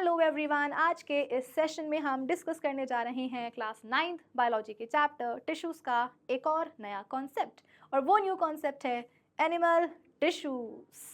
Hello everyone, आज के इस सेशन में हम डिस्कस करने जा रहे हैं क्लास 9th बायोलॉजी के चैप्टर टिश्यूज का एक और नया कॉन्सेप्ट, और वो न्यू कॉन्सेप्ट है एनिमल टिश्यूज।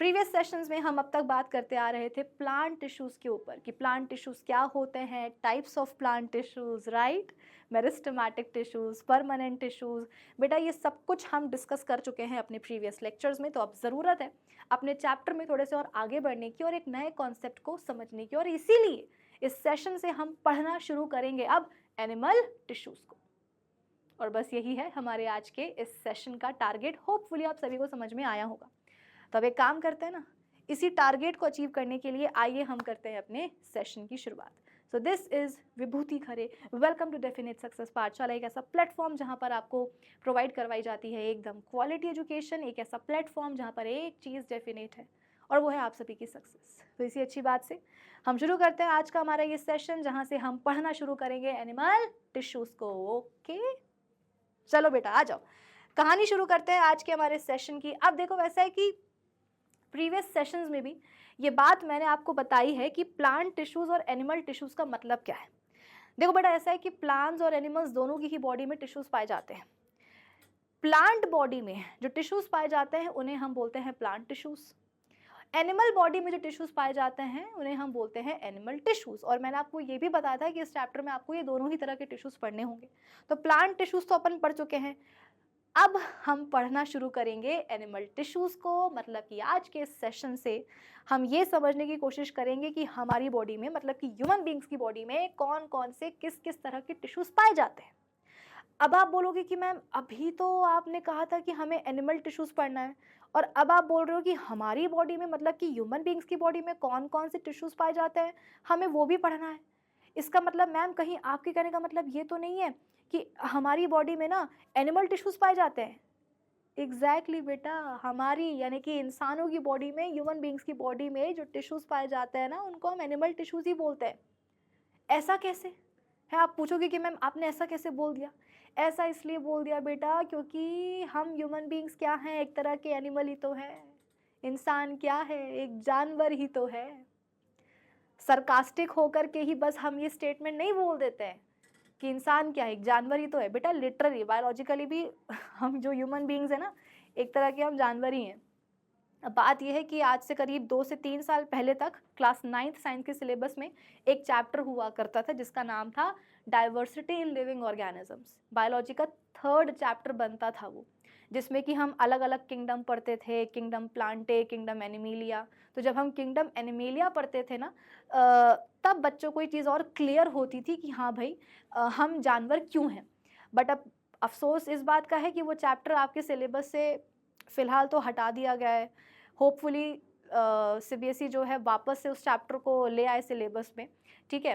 प्रीवियस सेशंस में हम अब तक बात करते आ रहे थे प्लांट टिश्यूज के ऊपर कि प्लांट टिश्यूज क्या होते हैं, types of plant tissues, right, meristematic tissues, permanent tissues. बेटा ये सब कुछ हम डिस्कस कर चुके हैं अपने प्रीवियस लेक्चर्स में, तो अब ज़रूरत है अपने चैप्टर में थोड़े से और आगे बढ़ने की और एक नए कॉन्सेप्ट को समझने की, और इसीलिए इस सेशन से हम पढ़ना शुरू करेंगे अब एनिमल टिश्यूज को। और बस यही है हमारे आज के इस सेशन का टारगेट। होपफुली आप सभी को समझ में आया होगा। तो अब एक काम करते हैं ना, इसी टारगेट को अचीव करने के लिए आइए हम करते हैं अपने सेशन की शुरुआत। So this is Vibhuti Khare, welcome to definite success Pathshala, एक ऐसा प्लेटफॉर्म जहां पर आपको प्रोवाइड करवाई जाती है एकदम क्वालिटी एजुकेशन, एक ऐसा प्लेटफॉर्म जहां पर एक चीज़ डेफिनेट है और वो है आप सभी की सक्सेस। तो इसी अच्छी बात से हम शुरू करते हैं आज का हमारा ये सेशन, जहाँ से हम पढ़ना शुरू करेंगे एनिमल टिश्यूज को। ओके चलो बेटा आ जाओ, कहानी शुरू करते हैं आज के हमारे सेशन की। अब देखो वैसा है कि प्रीवियस सेशंस में भी ये बात मैंने आपको बताई है कि प्लांट टिश्यूज और एनिमल टिश्यूज का मतलब क्या है। देखो बेटा ऐसा है कि प्लांट्स और एनिमल्स दोनों की ही बॉडी में टिश्यूज पाए जाते हैं। प्लांट बॉडी में जो टिश्यूज पाए जाते हैं उन्हें हम बोलते हैं प्लांट टिश्यूज। एनिमल बॉडी में जो टिश्यूज पाए जाते हैं उन्हें हम बोलते हैं एनिमल टिश्यूज। और मैंने आपको ये भी बताया था कि इस चैप्टर में आपको ये दोनों ही तरह के टिश्यूज पढ़ने होंगे। तो प्लांट टिश्यूज तो अपन पढ़ चुके हैं, अब हम पढ़ना शुरू करेंगे एनिमल टिश्यूज को। मतलब कि आज के इस सेशन से हम ये समझने की कोशिश करेंगे कि हमारी बॉडी में, मतलब कि ह्यूमन बींग्स की बॉडी में कौन कौन से किस किस तरह के टिश्यूज पाए जाते हैं। अब आप बोलोगे कि मैम अभी तो आपने कहा था कि हमें एनिमल टिश्यूज पढ़ना है, और अब आप बोल रहे हो कि हमारी बॉडी में, मतलब कि ह्यूमन बींग्स की बॉडी में कौन कौन से टिश्यूज पाए जाते हैं, हमें वो भी पढ़ना है। इसका मतलब मैम कहीं आपके कहने का मतलब ये तो नहीं है कि हमारी बॉडी में ना एनिमल टिश्यूज पाए जाते हैं। एग्जैक्टली बेटा, हमारी यानी कि इंसानों की बॉडी में, ह्यूमन बींग्स की बॉडी में जो टिश्यूज पाए जाते हैं ना, उनको हम एनिमल टिश्यूज ही बोलते हैं। ऐसा कैसे है, आप पूछोगे कि मैम आपने ऐसा कैसे बोल दिया। ऐसा इसलिए बोल दिया बेटा क्योंकि हम ह्यूमन बींग्स क्या हैं, एक तरह के एनिमल ही तो है। इंसान क्या है, एक जानवर ही तो है। सरकास्टिक होकर के ही बस हम ये स्टेटमेंट नहीं बोल देते हैं कि इंसान क्या है, एक जानवर ही तो है। बेटा लिटरली बायोलॉजिकली भी हम जो ह्यूमन बींग्स है ना, एक तरह के हम जानवर ही हैं। अब बात यह है कि आज से करीब 2 से 3 साल पहले तक क्लास 9th साइंस के सिलेबस में एक चैप्टर हुआ करता था जिसका नाम था diversity in living organisms. Biology का 3rd चैप्टर बनता था वो, जिसमें कि हम अलग अलग किंगडम पढ़ते थे, किंगडम प्लांटे, किंगडम एनिमेलिया। तो जब हम किंगडम एनिमेलिया पढ़ते थे ना, तब बच्चों को ये चीज़ और क्लियर होती थी कि हाँ भाई हम जानवर क्यों हैं। बट अब अफसोस इस बात का है कि वो चैप्टर आपके सिलेबस से फ़िलहाल तो हटा दिया गया है। होपफुली सीबीएसई जो है वापस से उस चैप्टर को ले आए सिलेबस में, ठीक है।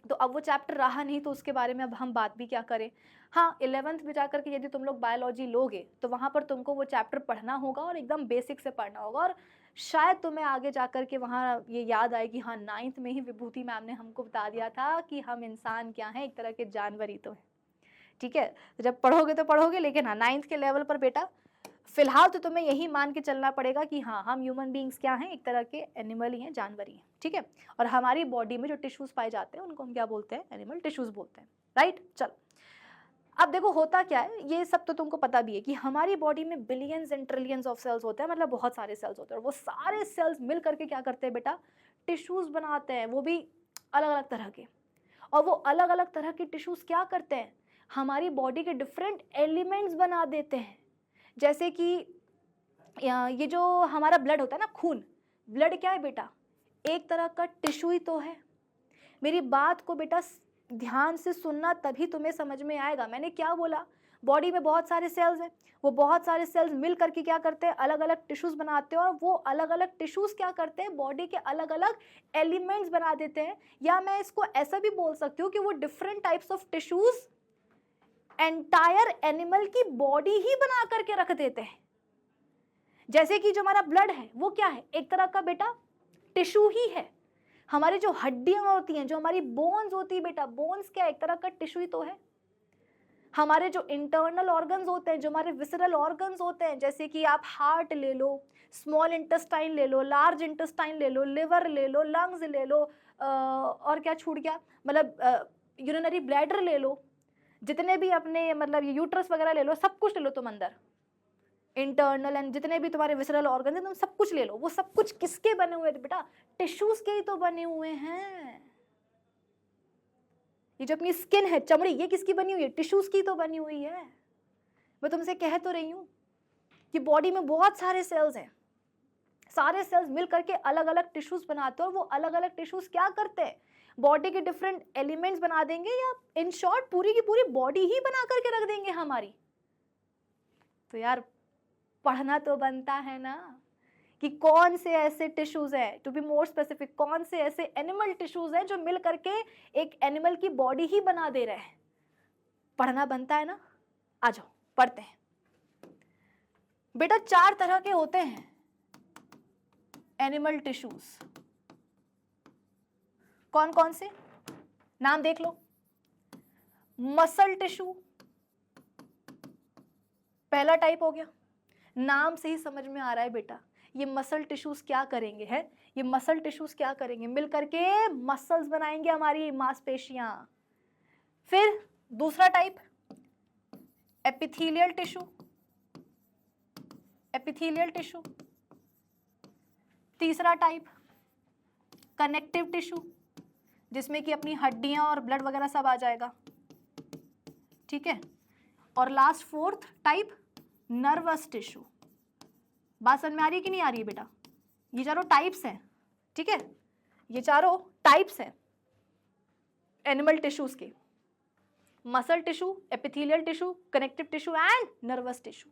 तो अब वो चैप्टर रहा नहीं, तो उसके बारे में अब हम बात भी क्या करें। हाँ, 11th में जाकर के यदि तुम लोग बायोलॉजी लोगे तो वहाँ पर तुमको वो चैप्टर पढ़ना होगा और एकदम बेसिक से पढ़ना होगा, और शायद तुम्हें आगे जाकर के वहाँ ये याद आए कि हाँ 9th में ही विभूति मैम ने हमको बता दिया था कि हम इंसान क्या हैं, एक तरह के जानवर ही तो है। ठीक है, तो जब पढ़ोगे तो पढ़ोगे, लेकिन हाँ 9th के लेवल पर बेटा फिलहाल तो तुम्हें यही मान के चलना पड़ेगा कि हाँ हम ह्यूमन बींग्स क्या हैं, एक तरह के एनिमल ही हैं, जानवर ही हैं। ठीक है, और हमारी बॉडी में जो टिश्यूज पाए जाते हैं उनको हम क्या बोलते हैं, एनिमल टिश्यूज बोलते हैं, राइट। चलो अब देखो होता क्या है, ये सब तो तुमको पता भी है कि हमारी बॉडी में billions and trillions of cells होते हैं, मतलब बहुत सारे सेल्स होते हैं, और वो सारे सेल्स मिल करके क्या करते हैं बेटा, टिश्यूज बनाते हैं, वो भी अलग अलग तरह के। और वो अलग अलग तरह के टिश्यूज क्या करते हैं, हमारी बॉडी के डिफरेंट एलिमेंट्स बना देते हैं। जैसे कि ये जो हमारा ब्लड होता है ना, खून, ब्लड क्या है बेटा, एक तरह का टिश्यू ही तो है। मेरी बात को बेटा ध्यान से सुनना, तभी तुम्हें समझ में आएगा मैंने क्या बोला। बॉडी में बहुत सारे सेल्स हैं, वो बहुत सारे सेल्स मिल करके क्या करते हैं, अलग अलग टिश्यूज बनाते हैं, और वो अलग अलग टिश्यूज क्या करते हैं, बॉडी के अलग अलग एलिमेंट्स बना देते हैं। या मैं इसको ऐसा भी बोल सकती हूँ कि वो different types of tissues entire animal की बॉडी ही बना करके रख देते हैं। जैसे कि जो हमारा ब्लड है वो क्या है, एक तरह का बेटा टिश्यू ही है। हमारी जो हड्डियां होती हैं, जो हमारी बोन्स होती है बेटा, बोन्स क्या एक तरह का टिश्यू ही तो है। हमारे जो इंटरनल ऑर्गन्स होते हैं, जो हमारे विसरल ऑर्गन्स होते हैं, जैसे कि आप हार्ट ले लो, स्मॉल इंटेस्टाइन ले लो, लार्ज इंटेस्टाइन ले लो, लिवर ले लो, लंग्स ले लो, और क्या छूट गया, मतलब यूरिनरी ब्लैडर ले लो, जितने भी अपने मतलब यूट्रस वगैरह ले लो, सब कुछ ले लो तुम अंदर, इंटरनल एंड जितने भी तुम्हारे विसरल ऑर्गन है तुम सब कुछ ले लो। वो सब कुछ किसके बने हुए थे बेटा? टिश्यूज के ही तो बने हुए हैं। ये जो अपनी स्किन है, चमड़ी, ये किसकी बनी हुई है? टिश्यूज की तो बनी हुई है। मैं तुमसे कह तो रही हूँ कि बॉडी में बहुत सारे सेल्स हैं, सारे सेल्स मिल करके अलग अलग टिश्यूज बनाते हैं, और वो अलग अलग टिश्यूज क्या करते हैं? बॉडी के डिफरेंट एलिमेंट्स बना देंगे, या इन शॉर्ट पूरी की पूरी बॉडी ही बना करके रख देंगे हमारी। तो यार पढ़ना तो बनता है ना कि कौन से ऐसे टिश्यूज हैं, टू बी मोर स्पेसिफिक, कौन से ऐसे एनिमल टिश्यूज हैं जो मिल करके एक एनिमल की बॉडी ही बना दे रहे हैं। पढ़ना बनता है ना, आ जाओ पढ़ते हैं। बेटा 4 तरह के होते हैं एनिमल टिश्यूज। कौन कौन से? नाम देख लो। मसल टिश्यू पहला टाइप हो गया, नाम से ही समझ में आ रहा है बेटा ये मसल टिश्यूज क्या करेंगे, है ये मसल टिश्यूज क्या करेंगे? मिल करके मसल्स बनाएंगे, हमारी मांसपेशियां। फिर दूसरा type epithelial tissue, epithelial tissue. तीसरा टाइप कनेक्टिव टिश्यू, जिसमें कि अपनी हड्डियां और ब्लड वगैरह सब आ जाएगा, ठीक है। और last fourth type nervous tissue. बात समझ में आ रही है कि नहीं आ रही है बेटा? ये चारों टाइप्स हैं, ठीक है, ये चारों टाइप्स हैं एनिमल टिश्यूज के, muscle tissue, epithelial tissue, connective tissue and nervous tissue.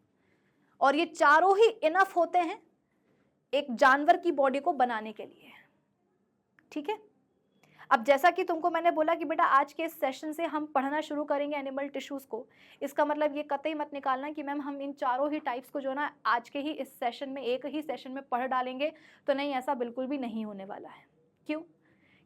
और ये चारों ही इनफ होते हैं एक जानवर की बॉडी को बनाने के लिए, ठीक है। अब जैसा कि तुमको मैंने बोला कि बेटा आज के इस सेशन से हम पढ़ना शुरू करेंगे एनिमल टिश्यूज को, इसका मतलब ये कतई मत निकालना कि मैम हम इन चारों ही टाइप्स को जो ना आज के ही इस सेशन में, एक ही सेशन में पढ़ डालेंगे, तो नहीं, ऐसा बिल्कुल भी नहीं होने वाला है। क्यों?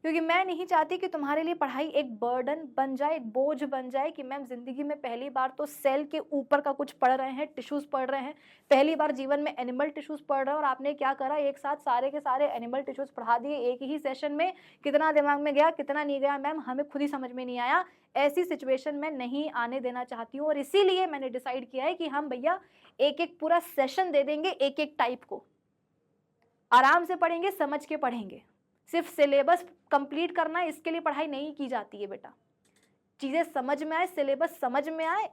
क्योंकि मैं नहीं चाहती कि तुम्हारे लिए पढ़ाई एक बर्डन बन जाए, एक बोझ बन जाए कि मैम जिंदगी में पहली बार तो सेल के ऊपर का कुछ पढ़ रहे हैं, टिश्यूज पढ़ रहे हैं, पहली बार जीवन में एनिमल टिश्यूज पढ़ रहे हैं, और आपने क्या करा, एक साथ सारे के सारे एनिमल टिश्यूज पढ़ा दिए एक ही सेशन में। कितना दिमाग में गया, कितना नहीं गया मैम, हमें खुद ही समझ में नहीं आया। ऐसी सिचुएशन में नहीं आने देना चाहती हूँ, और इसीलिए मैंने डिसाइड किया है कि हम भैया एक एक पूरा सेशन दे देंगे एक एक टाइप को, आराम से पढ़ेंगे, समझ के पढ़ेंगे। सिर्फ सिलेबस कंप्लीट करना है इसके लिए पढ़ाई नहीं की जाती है बेटा, चीजें समझ में आए, सिलेबस समझ में आए,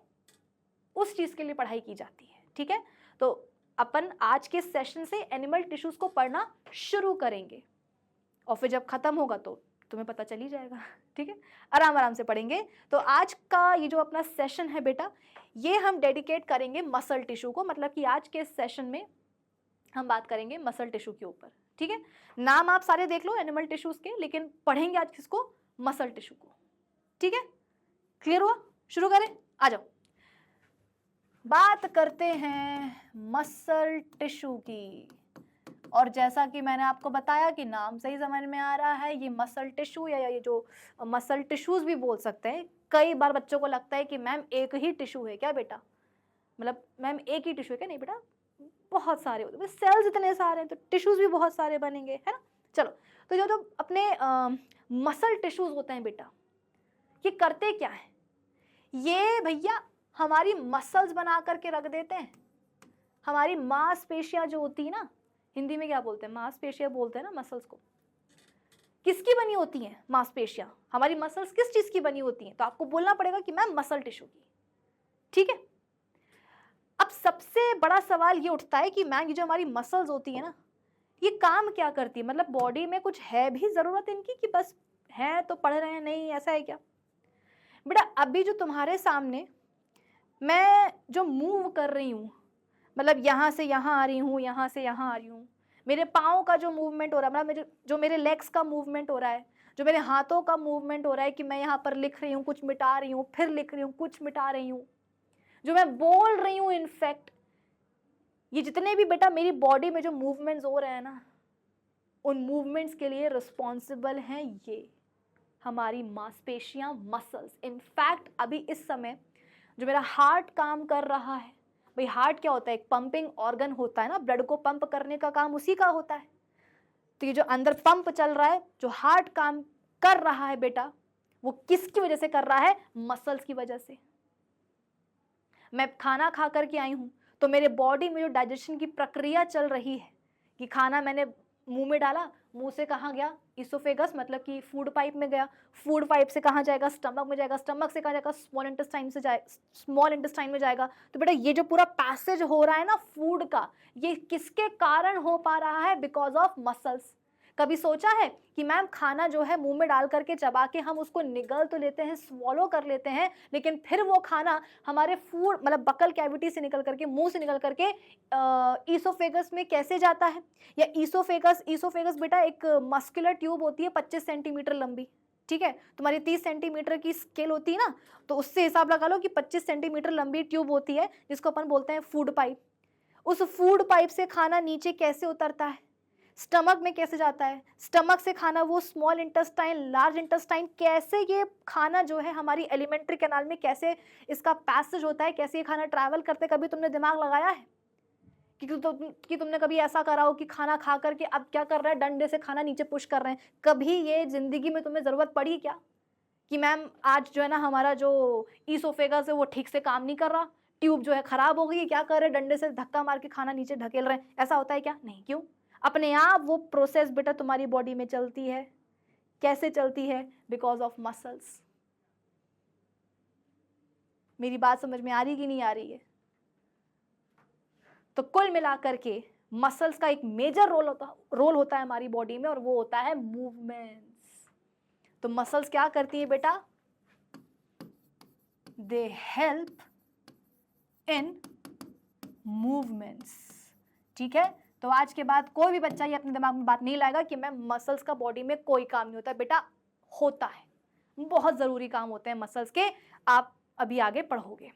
उस चीज के लिए पढ़ाई की जाती है, ठीक है। तो अपन आज के सेशन से एनिमल टिश्यूज को पढ़ना शुरू करेंगे, और फिर जब खत्म होगा तो तुम्हें पता चल ही जाएगा, ठीक है। आराम आराम से पढ़ेंगे। तो आज का ये जो अपना सेशन है बेटा, ये हम डेडिकेट करेंगे मसल टिश्यू को, मतलब कि आज के सेशन में हम बात करेंगे मसल टिश्यू के ऊपर, ठीक है। नाम आप सारे देख लो एनिमल टिश्यूज के, लेकिन पढ़ेंगे आज किसको? मसल टिश्यू को, ठीक है। क्लियर हुआ? शुरू करें, आ जाओ। बात करते हैं मसल टिश्यू की, और जैसा कि मैंने आपको बताया कि नाम से ही समझ में आ रहा है, ये मसल टिश्यू या ये जो मसल टिश्यूज भी बोल सकते हैं। कई बार बच्चों को लगता है कि मैम एक ही टिश्यू है क्या बेटा, मतलब मैम एक ही टिश्यू है क्या? नहीं बेटा, बहुत सारे होते हैं, सेल्स इतने सारे हैं तो टिश्यूज भी बहुत सारे बनेंगे, है ना। चलो, तो जो तो अपने मसल टिश्यूज होते हैं बेटा, ये करते क्या है? ये भैया हमारी मसल्स बना करके रख देते हैं। हमारी मांसपेशियां जो होती है ना, हिंदी में क्या बोलते हैं? मांसपेशियां बोलते हैं ना मसल्स को। किसकी बनी होती हैं मांसपेशियां? हमारी मसल्स किस चीज की बनी होती हैं? तो आपको बोलना पड़ेगा कि मैम मसल टिश्यू की, ठीक है। अब सबसे बड़ा सवाल ये उठता है कि मैम ये जो हमारी मसल्स होती है ना, ये काम क्या करती है? मतलब बॉडी में कुछ है भी जरूरत इनकी कि बस है तो पढ़ रहे हैं, नहीं ऐसा है क्या? बेटा अभी जो तुम्हारे सामने मैं जो मूव कर रही हूँ, मतलब यहाँ से यहाँ आ रही हूँ, यहाँ से यहाँ आ रही हूँ, मेरे पाँव का जो मूवमेंट हो रहा है, मतलब जो मेरे लेग्स का मूवमेंट हो रहा है, जो मेरे हाथों का मूवमेंट हो रहा है कि मैं यहाँ पर लिख रही हूँ, कुछ मिटा रही हूँ, फिर लिख रही हूँ, कुछ मिटा रही हूँ, जो मैं बोल रही हूँ, इनफैक्ट ये जितने भी बेटा मेरी बॉडी में जो मूवमेंट्स हो रहे हैं ना, उन मूवमेंट्स के लिए रिस्पॉन्सिबल हैं ये हमारी मांसपेशियां, मसल्स। इनफैक्ट अभी इस समय जो मेरा हार्ट काम कर रहा है, भाई हार्ट क्या होता है, एक पंपिंग ऑर्गन होता है ना, ब्लड को पंप करने का काम उसी का होता है। तो ये जो अंदर पंप चल रहा है, जो हार्ट काम कर रहा है बेटा, वो किसकी वजह से कर रहा है, मसल्स की वजह से। मैं खाना खा करके आई हूं तो मेरे बॉडी में जो डाइजेशन की प्रक्रिया चल रही है कि खाना मैंने मुंह में डाला, मुंह से कहाँ गया, इसोफेगस मतलब कि फूड पाइप में गया, फूड पाइप से कहाँ जाएगा, स्टमक में जाएगा, स्टमक से कहाँ जाएगा, स्मॉल इंटेस्टाइन से जाए, स्मॉल इंटेस्टाइन में जाएगा। तो बेटा ये जो पूरा पैसेज हो रहा है ना फूड का, ये किसके कारण हो पा रहा है, बिकॉज ऑफ मसल्स। कभी सोचा है कि मैम खाना जो है मुंह में डाल करके चबा के हम उसको निगल तो लेते हैं, स्वॉलो कर लेते हैं, लेकिन फिर वो खाना हमारे फूड मतलब बकल कैविटी से निकल करके, मुंह से निकल करके ईसोफेगस में कैसे जाता है। या ईसोफेगस बेटा एक मस्कुलर ट्यूब होती है 25 सेंटीमीटर लंबी, ठीक है, तुम्हारी 30 सेंटीमीटर की स्केल होती है ना, तो उससे हिसाब लगा लो कि 25 सेंटीमीटर लंबी ट्यूब होती है, जिसको अपन बोलते हैं फूड पाइप। उस फूड पाइप से खाना नीचे कैसे उतरता है, स्टमक में कैसे जाता है, स्टमक से खाना वो स्मॉल इंटेस्टाइन, लार्ज इंटेस्टाइन, कैसे ये खाना जो है हमारी एलिमेंट्री कैनाल में कैसे इसका पैसेज होता है, कैसे ये खाना ट्रैवल करते, कभी तुमने दिमाग लगाया है कि तुमने कभी ऐसा करा हो कि खाना खा करके अब क्या कर रहा है, डंडे से खाना नीचे पुश कर रहे हैं। कभी ये जिंदगी में तुम्हें जरूरत पड़ी क्या कि मैम आज जो है ना हमारा जो ईसोफेगस है वो ठीक से काम नहीं कर रहा, ट्यूब जो है खराब हो गई, क्या कर रहे हैं, डंडे से धक्का मार के खाना नीचे ढकेल रहे हैं, ऐसा होता है क्या? नहीं। क्यों? अपने आप वो प्रोसेस बेटा तुम्हारी बॉडी में चलती है। कैसे चलती है? Because of muscles. मेरी बात समझ में आ रही कि नहीं आ रही है? तो कुल मिलाकर के मसल्स का एक मेजर रोल होता है हमारी बॉडी में, और वो होता है मूवमेंट्स। तो मसल्स क्या करती है बेटा? They help in movements. ठीक है, तो आज के बाद कोई भी बच्चा ये अपने दिमाग में बात नहीं लाएगा कि मैं मसल्स का बॉडी में कोई काम नहीं होता। बेटा होता है, बहुत जरूरी काम होते हैं मसल्स के, आप अभी आगे पढ़ोगे।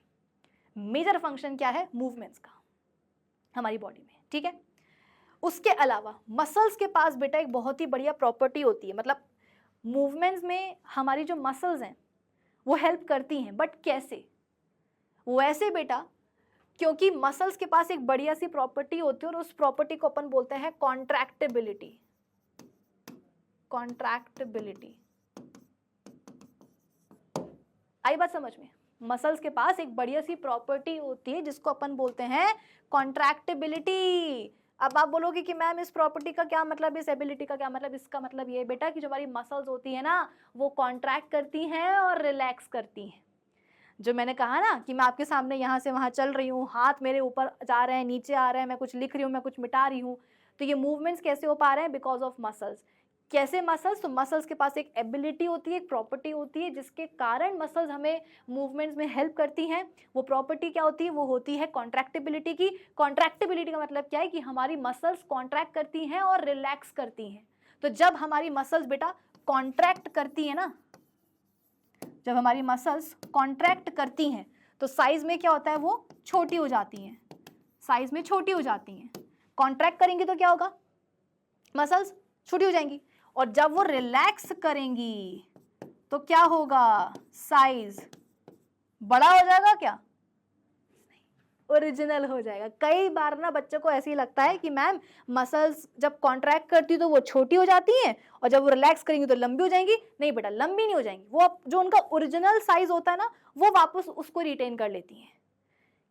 मेजर फंक्शन क्या है? मूवमेंट्स का हमारी बॉडी में। ठीक है, उसके अलावा मसल्स के पास बेटा एक बहुत ही बढ़िया प्रॉपर्टी होती है, मतलब मूवमेंट्स में हमारी जो मसल्स हैं वो हेल्प करती हैं। बट कैसे? वो ऐसे बेटा क्योंकि मसल्स के पास एक बढ़िया सी प्रॉपर्टी होती है, और उस प्रॉपर्टी को अपन बोलते हैं कॉन्ट्रैक्टिबिलिटी। कॉन्ट्रैक्टिबिलिटी आई बात समझ में? मसल्स के पास एक बढ़िया सी प्रॉपर्टी होती है जिसको अपन बोलते हैं कॉन्ट्रैक्टिबिलिटी। अब आप बोलोगे कि मैम इस प्रॉपर्टी का क्या मतलब, इस एबिलिटी का क्या मतलब? इसका मतलब ये बेटा कि जो हमारी मसल्स होती है ना वो कॉन्ट्रैक्ट करती हैं और रिलैक्स करती हैं। जो मैंने कहा ना कि मैं आपके सामने यहाँ से वहाँ चल रही हूँ, हाथ मेरे ऊपर जा रहे हैं, नीचे आ रहे हैं, मैं कुछ लिख रही हूँ, मैं कुछ मिटा रही हूँ, तो ये मूवमेंट्स कैसे हो पा रहे हैं? Because of muscles. कैसे मसल्स? तो मसल्स के पास एक एबिलिटी होती है, एक प्रॉपर्टी होती है जिसके कारण मसल्स हमें मूवमेंट्स में हेल्प करती हैं। वो प्रॉपर्टी क्या होती है? वो होती है कॉन्ट्रैक्टिबिलिटी की। कॉन्ट्रैक्टिबिलिटी का मतलब क्या है कि हमारी मसल्स कॉन्ट्रैक्ट करती हैं और रिलैक्स करती हैं। तो जब हमारी मसल्स बेटा कॉन्ट्रैक्ट करती है ना, जब हमारी मसल्स कॉन्ट्रैक्ट करती हैं तो साइज में क्या होता है? वो छोटी हो जाती हैं, साइज में छोटी हो जाती हैं। कॉन्ट्रैक्ट करेंगी तो क्या होगा? मसल्स छोटी हो जाएंगी। और जब वो रिलैक्स करेंगी तो क्या होगा? साइज बड़ा हो जाएगा क्या? ओरिजिनल हो जाएगा। कई बार ना बच्चों को ऐसे ही लगता है कि मैम मसल्स जब कॉन्ट्रैक्ट करती तो वो छोटी हो जाती हैं और जब वो रिलैक्स करेंगी तो लंबी हो जाएंगी। नहीं बेटा, लंबी नहीं हो जाएंगी, वो जो उनका ओरिजिनल साइज होता है ना वो वापस उसको रिटेन कर लेती हैं।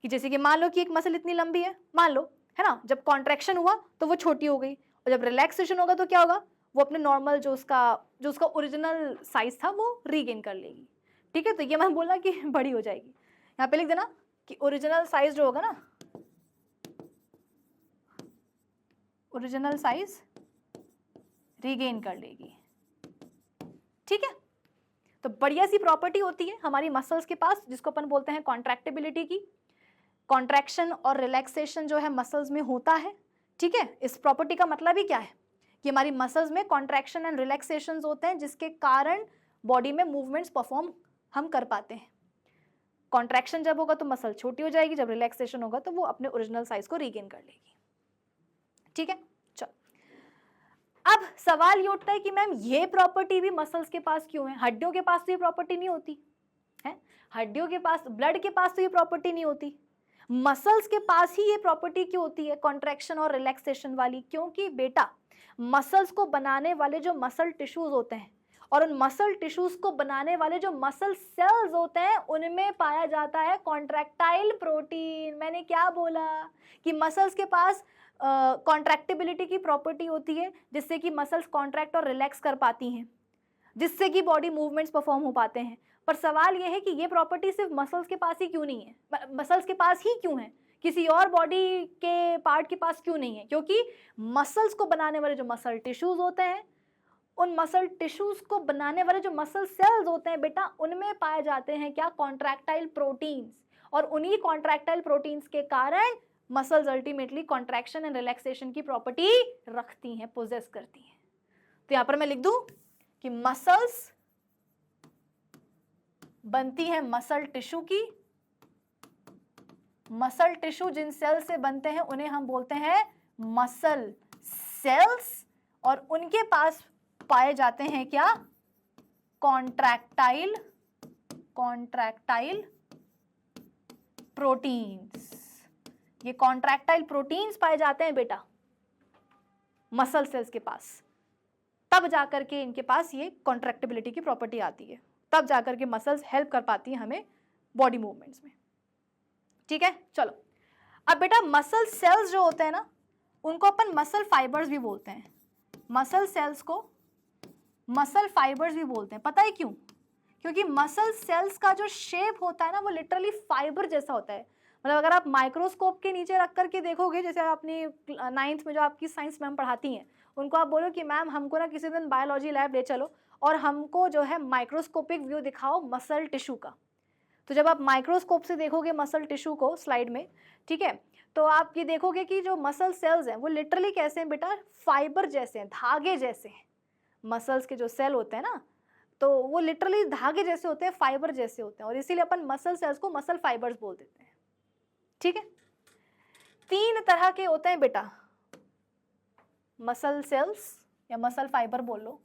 कि जैसे कि मान लो कि एक मसल इतनी लंबी है, मान लो, है ना, जब कॉन्ट्रैक्शन हुआ तो वो छोटी हो गई, और जब रिलैक्सेशन होगा तो क्या होगा? वो अपने नॉर्मल जो उसका ओरिजिनल साइज था वो रीगेन कर लेगी। ठीक है, तो ये मैं बोला कि बड़ी हो जाएगी। यहाँ पे लिख देना कि ओरिजिनल साइज जो होगा ना, ओरिजिनल साइज रीगेन कर लेगी। ठीक है, तो बढ़िया सी प्रॉपर्टी होती है हमारी मसल्स के पास जिसको अपन बोलते हैं कॉन्ट्रैक्टिबिलिटी की। कॉन्ट्रैक्शन और रिलैक्सेशन जो है मसल्स में होता है। ठीक है, इस प्रॉपर्टी का मतलब ही क्या है कि हमारी मसल्स में कॉन्ट्रैक्शन एंड रिलैक्सेशन होते हैं जिसके कारण बॉडी में मूवमेंट्स परफॉर्म हम कर पाते हैं। कॉन्ट्रैक्शन जब होगा तो मसल छोटी हो जाएगी, जब रिलैक्सेशन होगा तो वो अपने ओरिजिनल साइज को रीगेन कर लेगी। ठीक है, चलो अब सवाल ये उठता है कि मैम ये प्रॉपर्टी भी मसल्स के पास क्यों है? हड्डियों के पास तो ये प्रॉपर्टी नहीं होती, है। हड्डियों के पास, ब्लड के पास तो ये प्रॉपर्टी नहीं होती, मसल्स के पास ही ये प्रॉपर्टी क्यों होती है, कॉन्ट्रैक्शन और रिलैक्सेशन वाली? क्योंकि बेटा मसल्स को बनाने वाले जो मसल टिश्यूज होते हैं और उन मसल टिश्यूज को बनाने वाले जो मसल सेल्स होते हैं उनमें पाया जाता है कॉन्ट्रैक्टाइल प्रोटीन। मैंने क्या बोला कि मसल्स के पास कॉन्ट्रैक्टिबिलिटी की प्रॉपर्टी होती है जिससे कि मसल्स कॉन्ट्रैक्ट और रिलैक्स कर पाती हैं, जिससे कि बॉडी मूवमेंट्स परफॉर्म हो पाते हैं। पर सवाल यह है कि ये प्रॉपर्टी सिर्फ मसल्स के पास ही क्यों नहीं है, मसल्स के पास ही क्यों है, किसी और बॉडी के पार्ट के पास क्यों नहीं है? क्योंकि मसल्स को बनाने वाले जो मसल टिश्यूज होते हैं, उन मसल टिश्यूज को बनाने वाले जो मसल सेल्स होते हैं बेटा, उनमें पाए जाते हैं क्या, कॉन्ट्रैक्टाइल प्रोटीन्स। और उन्हीं कॉन्ट्रैक्टाइल प्रोटीन्स के कारण muscles ultimately contraction and relaxation की प्रॉपर्टी रखती हैं, पोजेस करती हैं। तो यहां पर मैं लिख दूं कि मसल्स बनती है मसल टिश्यू की, मसल टिश्यू जिन सेल से बनते हैं उन्हें हम बोलते हैं मसल सेल्स, और उनके पास पाए जाते हैं क्या, कॉन्ट्रैक्टाइल प्रोटीन्स। ये कॉन्ट्रैक्टाइल प्रोटीन्स पाए जाते हैं बेटा मसल सेल्स के पास, तब जाकर के इनके पास ये कॉन्ट्रैक्टिबिलिटी की प्रॉपर्टी आती है, तब जाकर के मसल्स हेल्प कर पाती हैं हमें बॉडी मूवमेंट्स में। ठीक है, चलो अब बेटा मसल सेल्स जो होते हैं ना, उनको अपन मसल फाइबर्स भी बोलते हैं। मसल सेल्स को मसल फाइबर्स भी बोलते हैं। पता है क्यों? क्योंकि मसल सेल्स का जो शेप होता है ना, वो लिटरली फाइबर जैसा होता है। मतलब अगर आप माइक्रोस्कोप के नीचे रख करके देखोगे, जैसे अपनी 9th में जो आपकी साइंस मैम पढ़ाती हैं, उनको आप बोलो कि मैम हमको ना किसी दिन बायोलॉजी लैब ले चलो और हमको जो है माइक्रोस्कोपिक व्यू दिखाओ मसल टिश्यू का। तो जब आप माइक्रोस्कोप से देखोगे मसल टिश्यू को स्लाइड में, ठीक है, तो आप ये देखोगे कि जो मसल सेल्स हैं वो लिटरली कैसे हैं बेटा, फाइबर जैसे हैं, धागे जैसे हैं। मसल्स के जो सेल होते हैं ना, तो वो लिटरली धागे जैसे होते हैं, फाइबर जैसे होते हैं, और इसीलिए अपन मसल सेल्स को मसल फाइबर्स बोल देते हैं। ठीक है, 3 तरह के होते हैं बेटा मसल सेल्स, या मसल फाइबर बोल लो,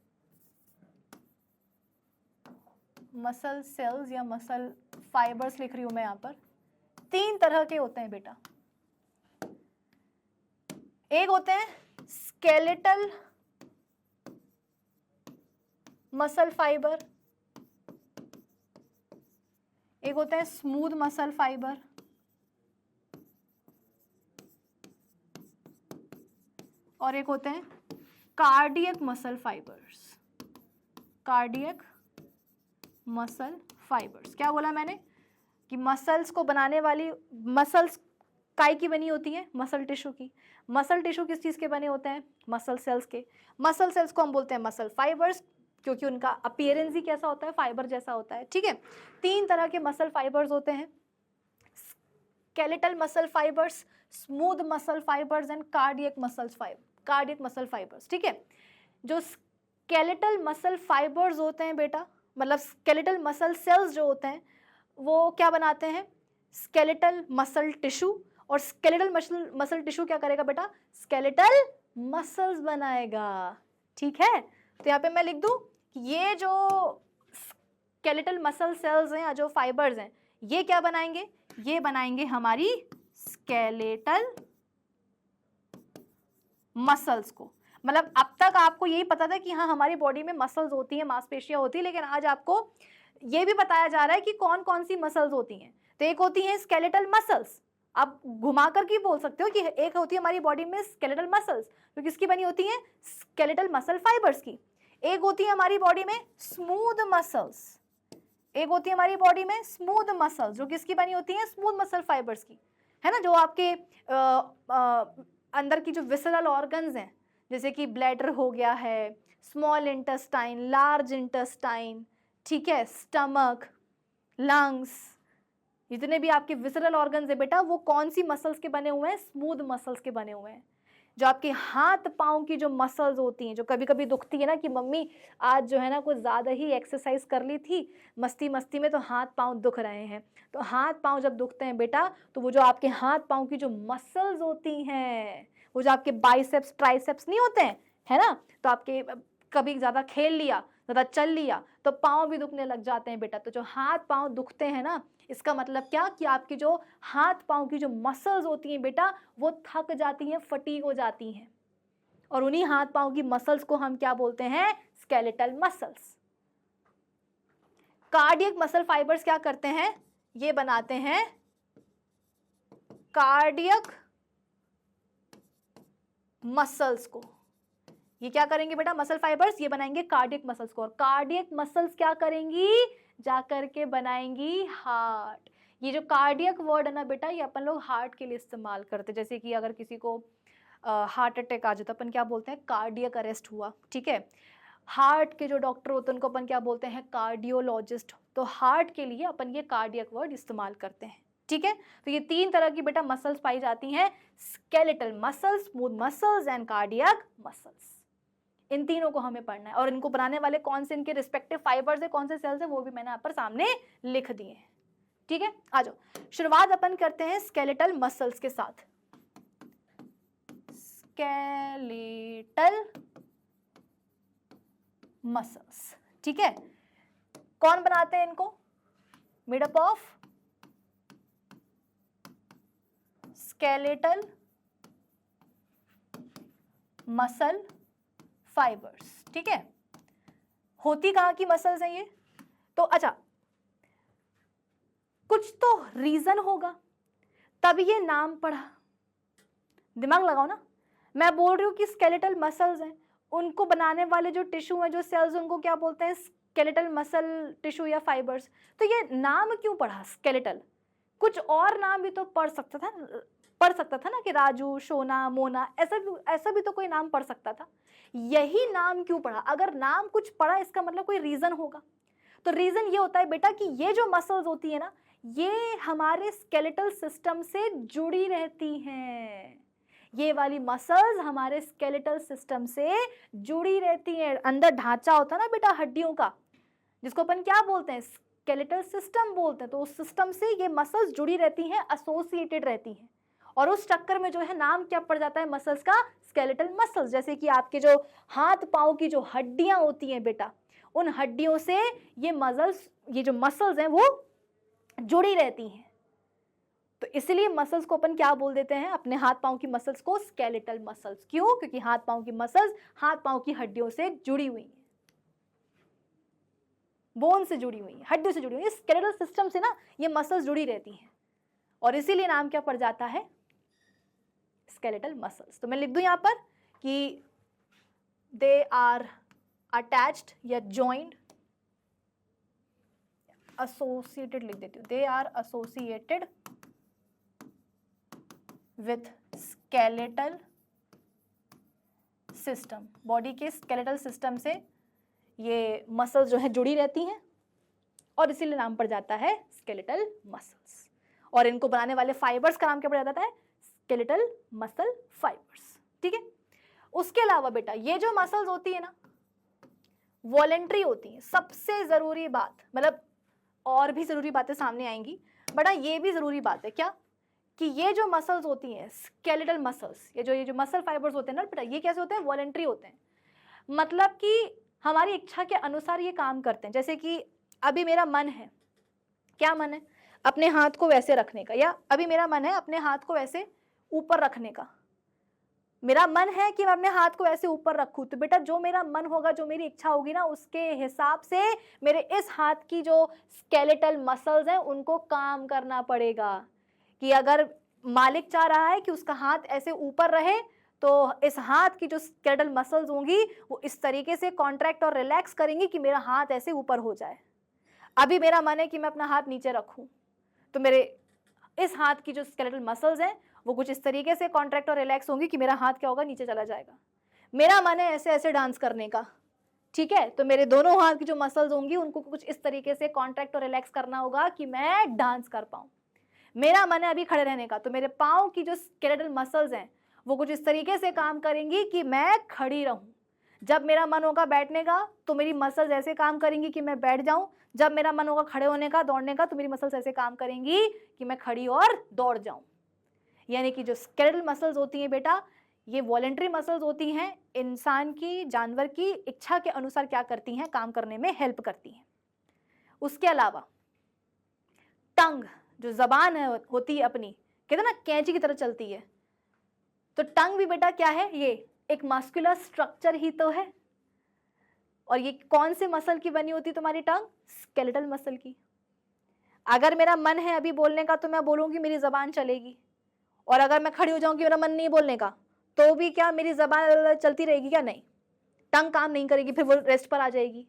मसल सेल्स या मसल फाइबर्स लिख रही हूं मैं यहां पर। 3 तरह के होते हैं बेटा। एक होते हैं स्केलेटल मसल फाइबर, एक होते हैं स्मूथ मसल फाइबर, और एक होते हैं cardiac muscle fibres. Cardiac muscle fibres, क्या बोला मैंने कि मसल्स को बनाने वाली, मसल्स काय की बनी होती है, मसल टिश्यू की। मसल टिश्यू किस चीज़ के बने होते हैं, मसल सेल्स के। मसल सेल्स को हम बोलते हैं मसल फाइबर्स, क्योंकि उनका अपीयरेंस ही कैसा होता है, फाइबर जैसा होता है। ठीक है, 3 तरह के मसल फाइबर्स होते हैं, skeletal muscle fibres, smooth muscle fibres and cardiac muscle fibres. ठीक है, जो स्केलेटल मसल फाइबर्स होते हैं बेटा, मतलब स्केलेटल मसल सेल्स जो होते हैं वो क्या बनाते हैं, स्केलेटल मसल टिश्यू, और स्केलेटल मसल टिश्यू क्या करेगा बेटा, स्केलेटल मसल्स बनाएगा। ठीक है, तो यहाँ पे मैं लिख दूं कि ये जो स्केलेटल मसल सेल्स हैं या जो फाइबर्स हैं, ये क्या बनाएंगे, ये बनाएंगे हमारी स्केलेटल मसल्स को। मतलब अब तक आपको यही पता था कि हाँ हमारी बॉडी में मसल्स होती हैं, मांसपेशियां होती हैं, लेकिन आज आपको ये भी बताया जा रहा है कि कौन कौन सी मसल्स होती हैं। तो एक होती है स्केलेटल मसल्स, आप घुमा कर के बोल सकते हो कि एक होती है हमारी बॉडी में स्केलेटल मसल्स, जो किसकी बनी होती है, स्केलेटल मसल फाइबर्स की। एक होती है हमारी बॉडी में स्मूथ मसल्स, एक होती है हमारी बॉडी में स्मूथ मसल्स, जो किसकी बनी होती है, स्मूथ मसल फाइबर्स की, है ना। जो आपके अंदर की जो विसरल ऑर्गन्स हैं, जैसे कि ब्लैडर हो गया है, स्मॉल इंटेस्टाइन, लार्ज इंटेस्टाइन, ठीक है, स्टमक, लंग्स, जितने भी आपके विसरल ऑर्गन्स है बेटा, वो कौन सी मसल्स के बने हुए हैं, स्मूथ मसल्स के बने हुए हैं। जो आपके हाथ पाँव की जो मसल्स होती हैं, जो कभी कभी दुखती है ना कि मम्मी आज जो है ना कुछ ज़्यादा ही एक्सरसाइज कर ली थी मस्ती मस्ती में, तो हाथ पाँव दुख रहे हैं। तो हाथ पाँव जब दुखते हैं बेटा, तो वो जो आपके हाथ पाँव की जो मसल्स होती हैं, वो जो आपके बाइसेप्स ट्राइसेप्स नहीं होते हैं, है ना, तो आपके कभी ज़्यादा खेल लिया, ज़्यादा चल लिया तो पाँव भी दुखने लग जाते हैं बेटा। तो जो हाथ पाँव दुखते हैं ना, इसका मतलब क्या कि आपकी जो हाथ पाँव की जो मसल्स होती हैं बेटा वो थक जाती हैं, फटीग हो जाती हैं, और उन्हीं हाथ पाँव की मसल्स को हम क्या बोलते हैं? Skeletal muscles. Cardiac muscle fibres क्या करते हैं? ये बनाते हैं कार्डियक मसल्स को। ये क्या करेंगे बेटा? मसल फाइबर्स ये बनाएंगे कार्डियक मसल्स को, और कार्डियक मसल्स क्या करेंगी? जाकर के बनाएंगी हार्ट। ये जो कार्डियक वर्ड है ना बेटा, ये अपन लोग हार्ट के लिए इस्तेमाल करते हैं। जैसे कि अगर किसी को हार्ट अटैक आ जाता है, अपन क्या बोलते हैं? कार्डियक अरेस्ट हुआ, ठीक है। हार्ट के जो डॉक्टर होते हैं उनको अपन क्या बोलते हैं? कार्डियोलॉजिस्ट। तो हार्ट के लिए अपन ये कार्डियक वर्ड इस्तेमाल करते हैं, ठीक है। तो ये 3 तरह की बेटा मसल्स पाई जाती हैं, skeletal muscles, smooth muscles and cardiac muscles. इन तीनों को हमें पढ़ना है, और इनको बनाने वाले कौन से इनके रिस्पेक्टिव फाइबर्स है, कौन से सेल्स है, वो भी मैंने यहाँ पर सामने लिख दिए हैं, ठीक है। आ जाओ, शुरुआत अपन करते हैं स्केलेटल मसल्स के साथ। स्केलेटल मसल्स, ठीक है। कौन बनाते हैं इनको? Made up of skeletal muscle fibres, ठीक है। होती कहां की मसल्स हैं ये? तो अच्छा, कुछ तो रीजन होगा तभी ये नाम पड़ा। दिमाग लगाओ ना, मैं बोल रही हूं कि स्केलेटल मसल्स हैं, उनको बनाने वाले जो टिश्यू हैं, जो सेल्स, उनको क्या बोलते हैं? स्केलेटल मसल टिश्यू या फाइबर्स। तो ये नाम क्यों पड़ा स्केलेटल? कुछ और नाम भी तो पढ़ सकता था ना, कि राजू, सोना, मोना, ऐसा भी तो कोई नाम पढ़ सकता था। यही नाम क्यों पढ़ा? अगर नाम कुछ पढ़ा इसका मतलब कोई रीजन होगा। तो रीजन ये होता है बेटा कि ये जो मसल्स होती है ना, ये हमारे स्केलेटल सिस्टम से जुड़ी रहती हैं। ये वाली मसल्स हमारे स्केलेटल सिस्टम से जुड़ी रहती हैं। अंदर ढांचा होता है ना बेटा हड्डियों का, जिसको अपन क्या बोलते हैं? स्केलेटल सिस्टम बोलते हैं। तो उस सिस्टम से ये मसल्स जुड़ी रहती हैं, एसोसिएटेड रहती हैं, और उस चक्कर में जो है नाम क्या पड़ जाता है मसल्स का? Skeletal muscles. जैसे कि आपके जो हाथ पांव की जो हड्डियां होती हैं बेटा, उन हड्डियों से ये जो मसल्स हैं वो जुड़ी रहती हैं। तो इसलिए मसल्स को अपन क्या बोल देते हैं? अपने हाथ पांव की मसल्स को स्केलेटल मसल्स। क्यों? क्योंकि हाथ पांव की मसल्स हाथ पांव की हड्डियों से जुड़ी हुई हैं, बोन से जुड़ी हुई हैं, हड्डियों से जुड़ी हुई हैं। स्केलेटल सिस्टम से ना ये मसल्स जुड़ी रहती हैं, और इसीलिए नाम क्या पड़ जाता है? Skeletal muscles. तो मैं लिख दूं यहां पर कि दे आर अटैच्ड या जॉइंड, एसोसिएटेड लिख देती हूं, they are associated with skeletal system. Body के स्केलेटल सिस्टम से ये मसल्स जो है जुड़ी रहती हैं, और इसीलिए नाम पड़ जाता है स्केलेटल मसल्स। और इनको बनाने वाले फाइबर्स का नाम क्या पड़ जाता है? स्केलेटल मसल फाइबर्स, ठीक है। उसके अलावा बेटा ये जो मसल्स होती है ना, वॉलेंट्री होती हैं। सबसे जरूरी बात, मतलब और भी जरूरी बातें सामने आएंगी, बड़ा ये भी जरूरी बात है क्या, कि ये जो मसल्स होती हैं स्केलेटल मसल्स, ये जो मसल फाइबर्स होते हैं ना बेटा, ये कैसे होते हैं? वॉलेंट्री होते हैं। मतलब कि हमारी इच्छा के अनुसार ये काम करते हैं। जैसे कि अभी मेरा मन है, क्या मन है? अपने हाथ को वैसे रखने का, या अभी मेरा मन है अपने हाथ को वैसे ऊपर रखने का। मेरा मन है कि मैं अपने हाथ को ऐसे ऊपर रखूं, तो बेटा जो मेरा मन होगा, जो मेरी इच्छा होगी ना, उसके हिसाब से मेरे इस हाथ की जो स्केलेटल मसल्स हैं उनको काम करना पड़ेगा। कि अगर मालिक चाह रहा है कि उसका हाथ ऐसे ऊपर रहे, तो इस हाथ की जो स्केलेटल मसल्स होंगी वो इस तरीके से कॉन्ट्रैक्ट और रिलैक्स करेंगी कि मेरा हाथ ऐसे ऊपर हो जाए। अभी मेरा मन है कि मैं अपना हाथ नीचे रखूं, तो मेरे इस हाथ की जो स्केलेटल मसल्स हैं वो कुछ इस तरीके से कॉन्ट्रैक्ट और रिलैक्स होंगी कि मेरा हाथ क्या होगा? नीचे चला जाएगा। मेरा मन है ऐसे ऐसे डांस करने का, ठीक है, तो मेरे दोनों हाथ की जो मसल्स होंगी उनको कुछ इस तरीके से कॉन्ट्रैक्ट और रिलैक्स करना होगा कि मैं डांस कर पाऊं। मेरा मन है अभी खड़े रहने का, तो मेरे पाँव की जो स्केलेटल मसल्स हैं वो कुछ इस तरीके से काम करेंगी कि मैं खड़ी रहूं। जब मेरा मन होगा बैठने का, तो मेरी मसल्स ऐसे काम करेंगी कि मैं बैठ जाऊं। जब मेरा मन होगा खड़े होने का, दौड़ने का, तो मेरी मसल्स ऐसे काम करेंगी कि मैं खड़ी और दौड़ जाऊं। यानी कि जो स्केलेटल मसल्स होती हैं बेटा, ये वॉलेंट्री मसल्स होती हैं, इंसान की, जानवर की इच्छा के अनुसार क्या करती हैं, काम करने में हेल्प करती हैं। उसके अलावा टंग, जो जबान है होती है अपनी, कहते हैं ना कैंची की तरह चलती है, तो टंग भी बेटा क्या है, ये एक मस्कुलर स्ट्रक्चर ही तो है। और ये कौन से मसल की बनी होती है तुम्हारी टंग? स्केलेटल मसल की। अगर मेरा मन है अभी बोलने का तो मैं बोलूंगी, मेरी जबान चलेगी, और अगर मैं खड़ी हो जाऊंगी, मेरा मन नहीं बोलने का, तो भी क्या मेरी जबान चलती रहेगी क्या? नहीं, टंग काम नहीं करेगी, फिर वो रेस्ट पर आ जाएगी।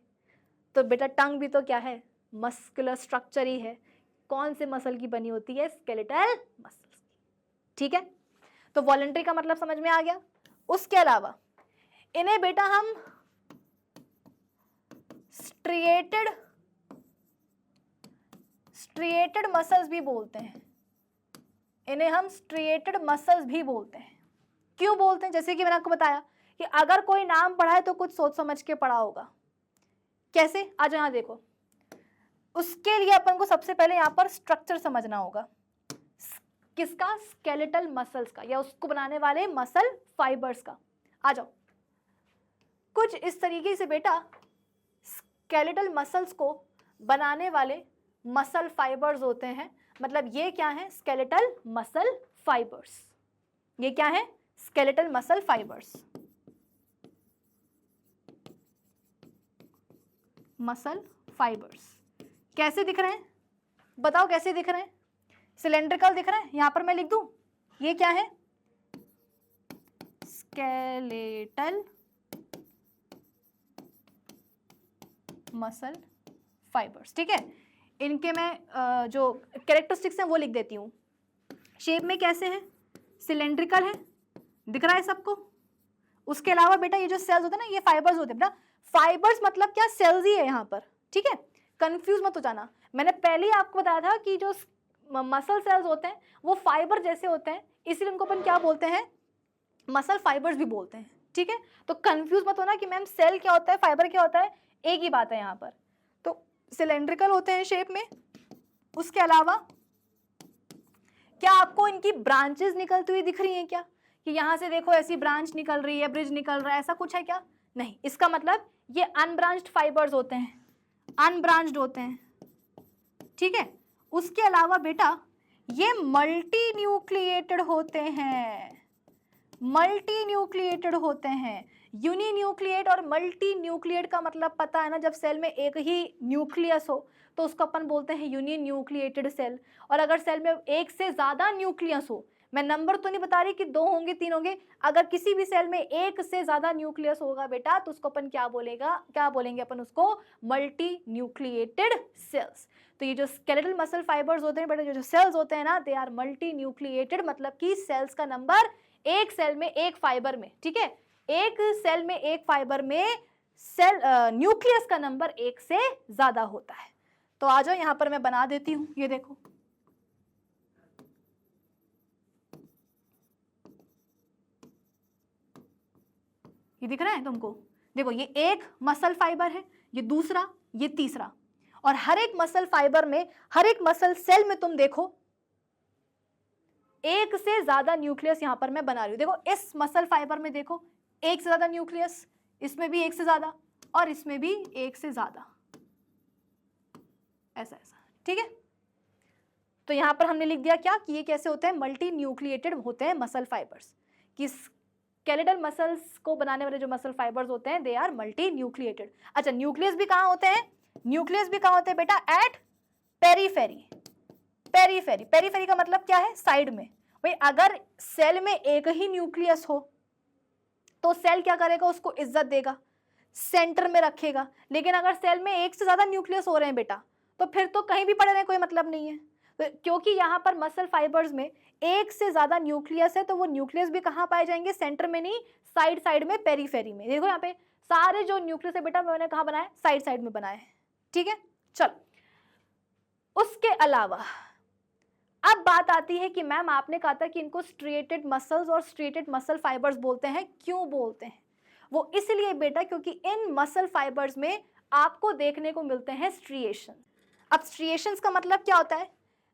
तो बेटा टंग भी तो क्या है, मस्कुलर स्ट्रक्चर ही है। कौन से मसल की बनी होती है? स्केलेटल मसल्स की। ठीक है, तो वॉलेंट्री का मतलब समझ में आ गया। उसके अलावा इन्हें बेटा हम स्ट्रिएटेड मसल्स भी बोलते हैं। इन्हें हम स्ट्रिएटेड मसल्स भी बोलते हैं। क्यों बोलते हैं? जैसे कि मैंने आपको बताया कि अगर कोई नाम पढ़ा है तो कुछ सोच समझ के पढ़ा होगा। कैसे? आज यहां देखो, उसके लिए अपन को सबसे पहले यहां पर स्ट्रक्चर समझना होगा। किसका? स्केलेटल मसल्स का, या उसको बनाने वाले मसल फाइबर्स का। आ जाओ, कुछ इस तरीके से बेटा स्केलेटल मसल्स को बनाने वाले मसल फाइबर्स होते हैं। मतलब ये क्या है? Skeletal muscle fibres. ये क्या है? Skeletal muscle fibres. Muscle fibres कैसे दिख रहे हैं? बताओ कैसे दिख रहे हैं? सिलेंड्रिकल दिख रहे हैं? यहां पर मैं लिख दूं, ये क्या है? Skeletal muscle fibres. ठीक है, इनके मैं जो कैरेक्टरिस्टिक्स हैं वो लिख देती हूँ। शेप में कैसे हैं? सिलेंड्रिकल है, दिख रहा है सबको। उसके अलावा बेटा ये जो सेल्स होते हैं ना, ये फाइबर्स होते हैं बेटा। फाइबर्स मतलब क्या? सेल्स ही है यहाँ पर। ठीक है, कंफ्यूज मत हो जाना। मैंने पहले ही आपको बताया था कि जो मसल सेल्स होते हैं वो फाइबर जैसे होते हैं, इसलिए उनको अपन क्या बोलते हैं? मसल फाइबर्स भी बोलते हैं। ठीक है, तो कंफ्यूज मत होना कि मैम सेल क्या होता है, फाइबर क्या होता है, एक ही बात है यहाँ पर। तो सिलेंड्रिकल होते हैं शेप में। उसके अलावा क्या आपको इनकी ब्रांचेस निकलती हुई दिख रही हैं क्या? कि यहां से देखो ऐसी ब्रांच निकल रही है, ब्रिज निकल रहा है, ऐसा कुछ है क्या? नहीं, इसका मतलब ये अनब्रांच्ड फाइबर्स होते हैं, अनब्रांच्ड होते हैं। ठीक है, उसके अलावा बेटा ये मल्टी न्यूक्लिएटेड होते हैं। मल्टी न्यूक्लिएटेड होते हैं। यूनी न्यूक्लिएट और मल्टी न्यूक्लिएट का मतलब पता है ना? जब सेल में एक ही न्यूक्लियस हो तो उसको अपन बोलते हैं यूनी न्यूक्लिएटेड सेल। और अगर सेल में एक से ज्यादा न्यूक्लियस हो, मैं नंबर तो नहीं बता रही कि 2 होंगे 3 होंगे, अगर किसी भी सेल में एक से ज्यादा न्यूक्लियस होगा बेटा तो उसको अपन क्या बोलेंगे अपन उसको? Multi nucleated cells. तो ये जो स्केलेटल मसल फाइबर्स होते हैं बेटा, जो सेल्स होते हैं ना, दे आर मल्टी न्यूक्लिएटेड। मतलब कि सेल्स का नंबर एक सेल में, एक फाइबर में, ठीक है, एक सेल में एक फाइबर में सेल न्यूक्लियस का नंबर एक से ज्यादा होता है। तो आ जाओ यहां पर मैं बना देती हूं, ये देखो। ये दिख रहा है तुमको? देखो, ये एक मसल फाइबर है, ये दूसरा, ये तीसरा, और हर एक मसल फाइबर में, हर एक मसल सेल में तुम देखो एक से ज्यादा न्यूक्लियस यहां पर मैं बना रही हूं। देखो इस मसल फाइबर में देखो एक से ज्यादा न्यूक्लियस, इसमें भी एक से ज्यादा, और इसमें भी एक से ज्यादा, ऐसा ऐसा। ठीक है, तो यहां पर हमने लिख दिया क्या कि ये कैसे होते हैं? मल्टी न्यूक्लिएटेड होते हैं मसल फाइबर्स। कि स्केलेटल मसल्स को बनाने वाले जो मसल फाइबर्स होते हैं दे आर मल्टी न्यूक्लिएटेड। अच्छा, न्यूक्लियस भी कहां होते हैं? न्यूक्लियस भी कहां होते हैं बेटा? Eight periphery. पेरीफेरी, पेरीफेरी का मतलब क्या है? साइड में। भाई अगर सेल में एक ही न्यूक्लियस हो तो सेल क्या करेगा? उसको इज्जत देगा, सेंटर में रखेगा। लेकिन अगर सेल में एक से ज्यादा न्यूक्लियस हो रहे हैं बेटा तो फिर तो कहीं भी पड़े रहे, कोई मतलब नहीं है। तो क्योंकि यहाँ पर मसल फाइबर्स में एक से ज्यादा न्यूक्लियस है तो वो न्यूक्लियस भी कहाँ पाए जाएंगे? सेंटर में नहीं, साइड साइड में, पेरीफेरी में। देखो यहाँ पे सारे जो न्यूक्लियस है बेटा मैंने कहाँ बनाया? साइड साइड में बनाए हैं। ठीक है, चलो उसके अलावा अब बात आती है कि मैम आपने कहा था कि इनको स्ट्रिएटेड मसल्स और स्ट्रिएटेड मसल फाइबर्स बोलते हैं। क्यों बोलते हैं? वो इसलिए बेटा क्योंकि इन मसल फाइबर्स में आपको देखने को मिलते हैं स्ट्रिएशन। अब स्ट्रिएशंस का मतलब क्या होता है?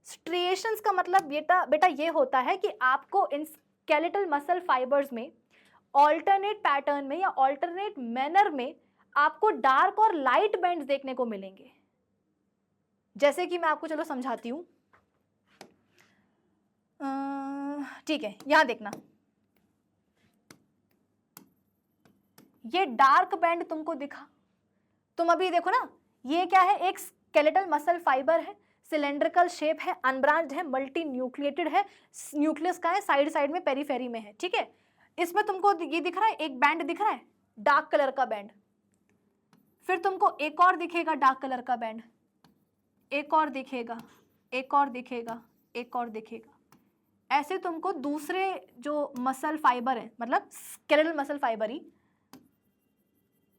स्ट्रिएशंस का मतलब बेटा ये होता है कि आपको इन स्केलेटल मसल फाइबर्स में ऑल्टरनेट पैटर्न में या ऑल्टरनेट मैनर में आपको डार्क और लाइट बैंड्स देखने को मिलेंगे। जैसे कि मैं आपको चलो समझाती हूं, ठीक है, यहां देखना, ये डार्क बैंड तुमको दिखा, तुम अभी देखो ना, ये क्या है, एक स्केलेटल मसल फाइबर है, सिलेंड्रिकल शेप है, अनब्रांच्ड है, मल्टी न्यूक्लिएटेड है, न्यूक्लियस का है, साइड साइड में पेरीफेरी में है, ठीक है। इसमें तुमको ये दिख रहा है, एक बैंड दिख रहा है डार्क कलर का बैंड, फिर तुमको एक और दिखेगा डार्क कलर का बैंड, एक और दिखेगा, एक और दिखेगा, एक और दिखेगा। ऐसे तुमको दूसरे जो मसल फाइबर है, मतलब स्केलेटल मसल फाइबर ही,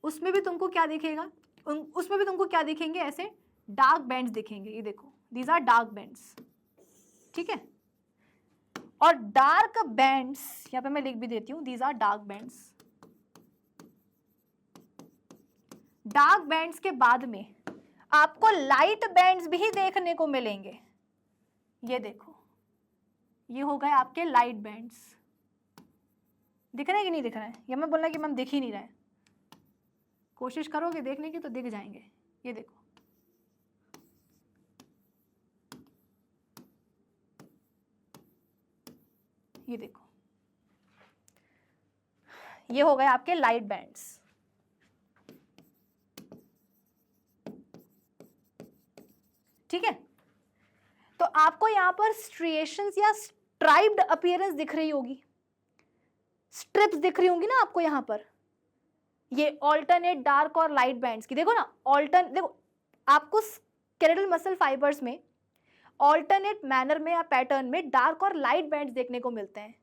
उसमें भी तुमको क्या दिखेगा, उसमें भी तुमको क्या दिखेंगे, ऐसे डार्क बैंड्स दिखेंगे। ये देखो, दीज आर डार्क बैंड्स, ठीक है। और डार्क बैंड्स यहां पे मैं लिख भी देती हूं, these are dark bands. Dark bands के बाद में आपको लाइट बैंड्स भी देखने को मिलेंगे। ये देखो, ये हो गए आपके लाइट बैंड्स। दिख रहे हैं कि नहीं दिख रहा है, या मैं बोलना कि मैम दिख ही नहीं रहा है, कोशिश करोगे देखने की तो दिख जाएंगे। ये देखो, ये देखो, ये हो गए आपके लाइट बैंड्स। ठीक है, तो आपको यहां पर स्ट्रिएशंस या स्ट्राइप्ड अपीयरेंस दिख रही होगी, स्ट्रिप्स दिख रही होंगी ना आपको यहां पर, ये ऑल्टरनेट डार्क और लाइट बैंड्स की। देखो ना, देखो आपको स्केलेटल मसल फाइबर्स में ऑल्टरनेट मैनर में या पैटर्न में डार्क और लाइट बैंड्स देखने को मिलते हैं।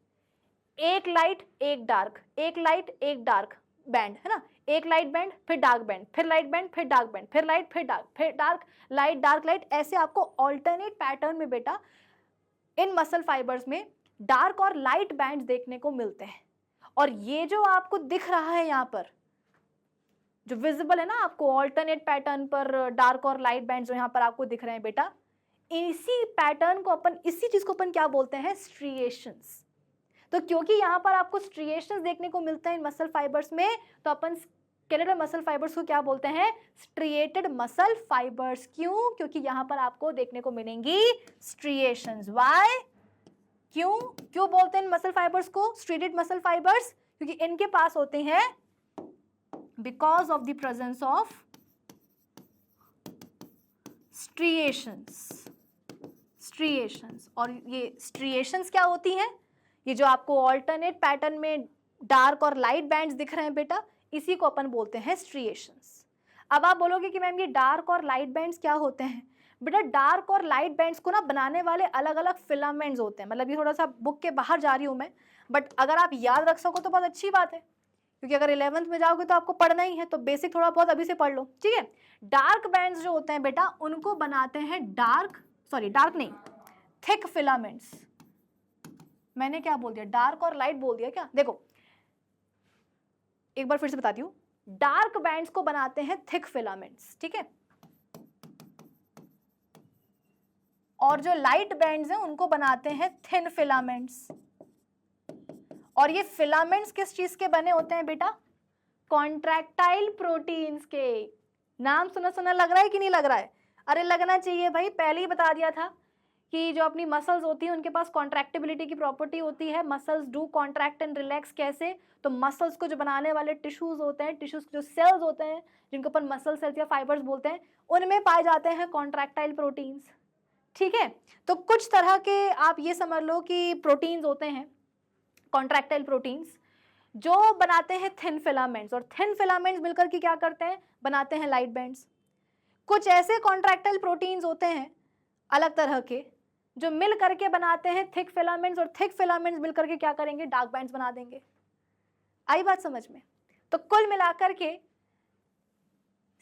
एक लाइट एक डार्क, एक लाइट एक डार्क बैंड, है ना, एक लाइट बैंड फिर डार्क बैंड, फिर लाइट बैंड फिर डार्क बैंड, फिर लाइट फिर डार्क, फिर डार्क लाइट, ऐसे आपको ऑल्टरनेट पैटर्न में बेटा इन मसल फाइबर्स में डार्क और लाइट बैंड्स देखने को मिलते हैं। और ये जो आपको दिख रहा है यहाँ पर, जो विजिबल है ना आपको ऑल्टरनेट पैटर्न पर डार्क और लाइट बैंड्स जो यहाँ पर आपको दिख रहे हैं बेटा, इसी पैटर्न को अपन, इसी चीज को अपन क्या बोलते हैं, स्ट्रिएशंस। तो क्योंकि यहाँ पर आपको स्ट्रिएशंस देखने को मिलते हैं इन मसल फाइबर्स में, तो अपन स्केलेटल मसल फाइबर्स को क्या बोलते हैं, स्ट्रिएटेड मसल फाइबर्स। क्यों? क्योंकि यहाँ पर आपको देखने को मिलेंगी स्ट्रिएशंस। व्हाई? क्यों क्यों बोलते हैं मसल फाइबर्स को स्ट्रिएटेड मसल फाइबर्स? क्योंकि इनके पास होते हैं, because of the presence of striations. और ये स्ट्रिएशंस क्या होती हैं? ये जो आपको ऑल्टरनेट पैटर्न में डार्क और लाइट बैंड्स दिख रहे हैं बेटा, इसी को अपन बोलते हैं स्ट्रिएशंस। अब आप बोलोगे कि मैम ये डार्क और लाइट बैंड्स क्या होते हैं? बेटा डार्क और लाइट बैंड्स को ना बनाने वाले अलग अलग फिलामेंट्स होते हैं। मतलब ये थोड़ा सा बुक के बाहर जा रही हूँ मैं, बट अगर आप याद रख सको तो बहुत अच्छी बात है, क्योंकि अगर 11th में जाओगे तो आपको पढ़ना ही है, तो बेसिक थोड़ा बहुत अभी से पढ़ लो, ठीक है। डार्क बैंड्स जो होते हैं बेटा, उनको बनाते हैं डार्क नहीं, थिक फिलामेंट्स। मैंने क्या बोल दिया, डार्क और लाइट बोल दिया क्या? देखो एक बार फिर से बताती हूँ, डार्क बैंड्स को बनाते हैं थिक फिलामेंट्स, ठीक है, और जो लाइट बैंड्स हैं उनको बनाते हैं थिन फिलामेंट्स। और ये फिलामेंट्स किस चीज के बने होते हैं बेटा? कॉन्ट्रैक्टाइल प्रोटीन्स के। नाम सुना सुना लग रहा है कि नहीं लग रहा है? अरे लगना चाहिए भाई, पहले ही बता दिया था कि जो अपनी मसल्स होती हैं उनके पास कॉन्ट्रैक्टिबिलिटी की प्रॉपर्टी होती है। Muscles do contract and relax. कैसे? तो मसल्स को जो बनाने वाले टिश्यूज होते हैं, टिश्यूज जो सेल्स होते हैं जिनको अपन मसल सेल्स या फाइबर्स बोलते हैं, उनमें पाए जाते हैं कॉन्ट्रैक्टाइल प्रोटीन्स, ठीक है। तो कुछ तरह के आप ये समझ लो कि प्रोटीन्स होते हैं, कॉन्ट्रैक्टाइल प्रोटीन्स, जो बनाते हैं थिन फिलामेंट्स, और थिन फिलामेंट्स मिलकर के क्या करते हैं, बनाते हैं लाइट बैंड्स। कुछ ऐसे कॉन्ट्रैक्टाइल प्रोटीन्स होते हैं अलग तरह के, जो मिल करके बनाते हैं थिक फिलामेंट्स, और थिक फिलामेंट्स मिलकर के क्या करेंगे, डार्क बैंड्स बना देंगे। आई बात समझ में? तो कुल मिलाकर के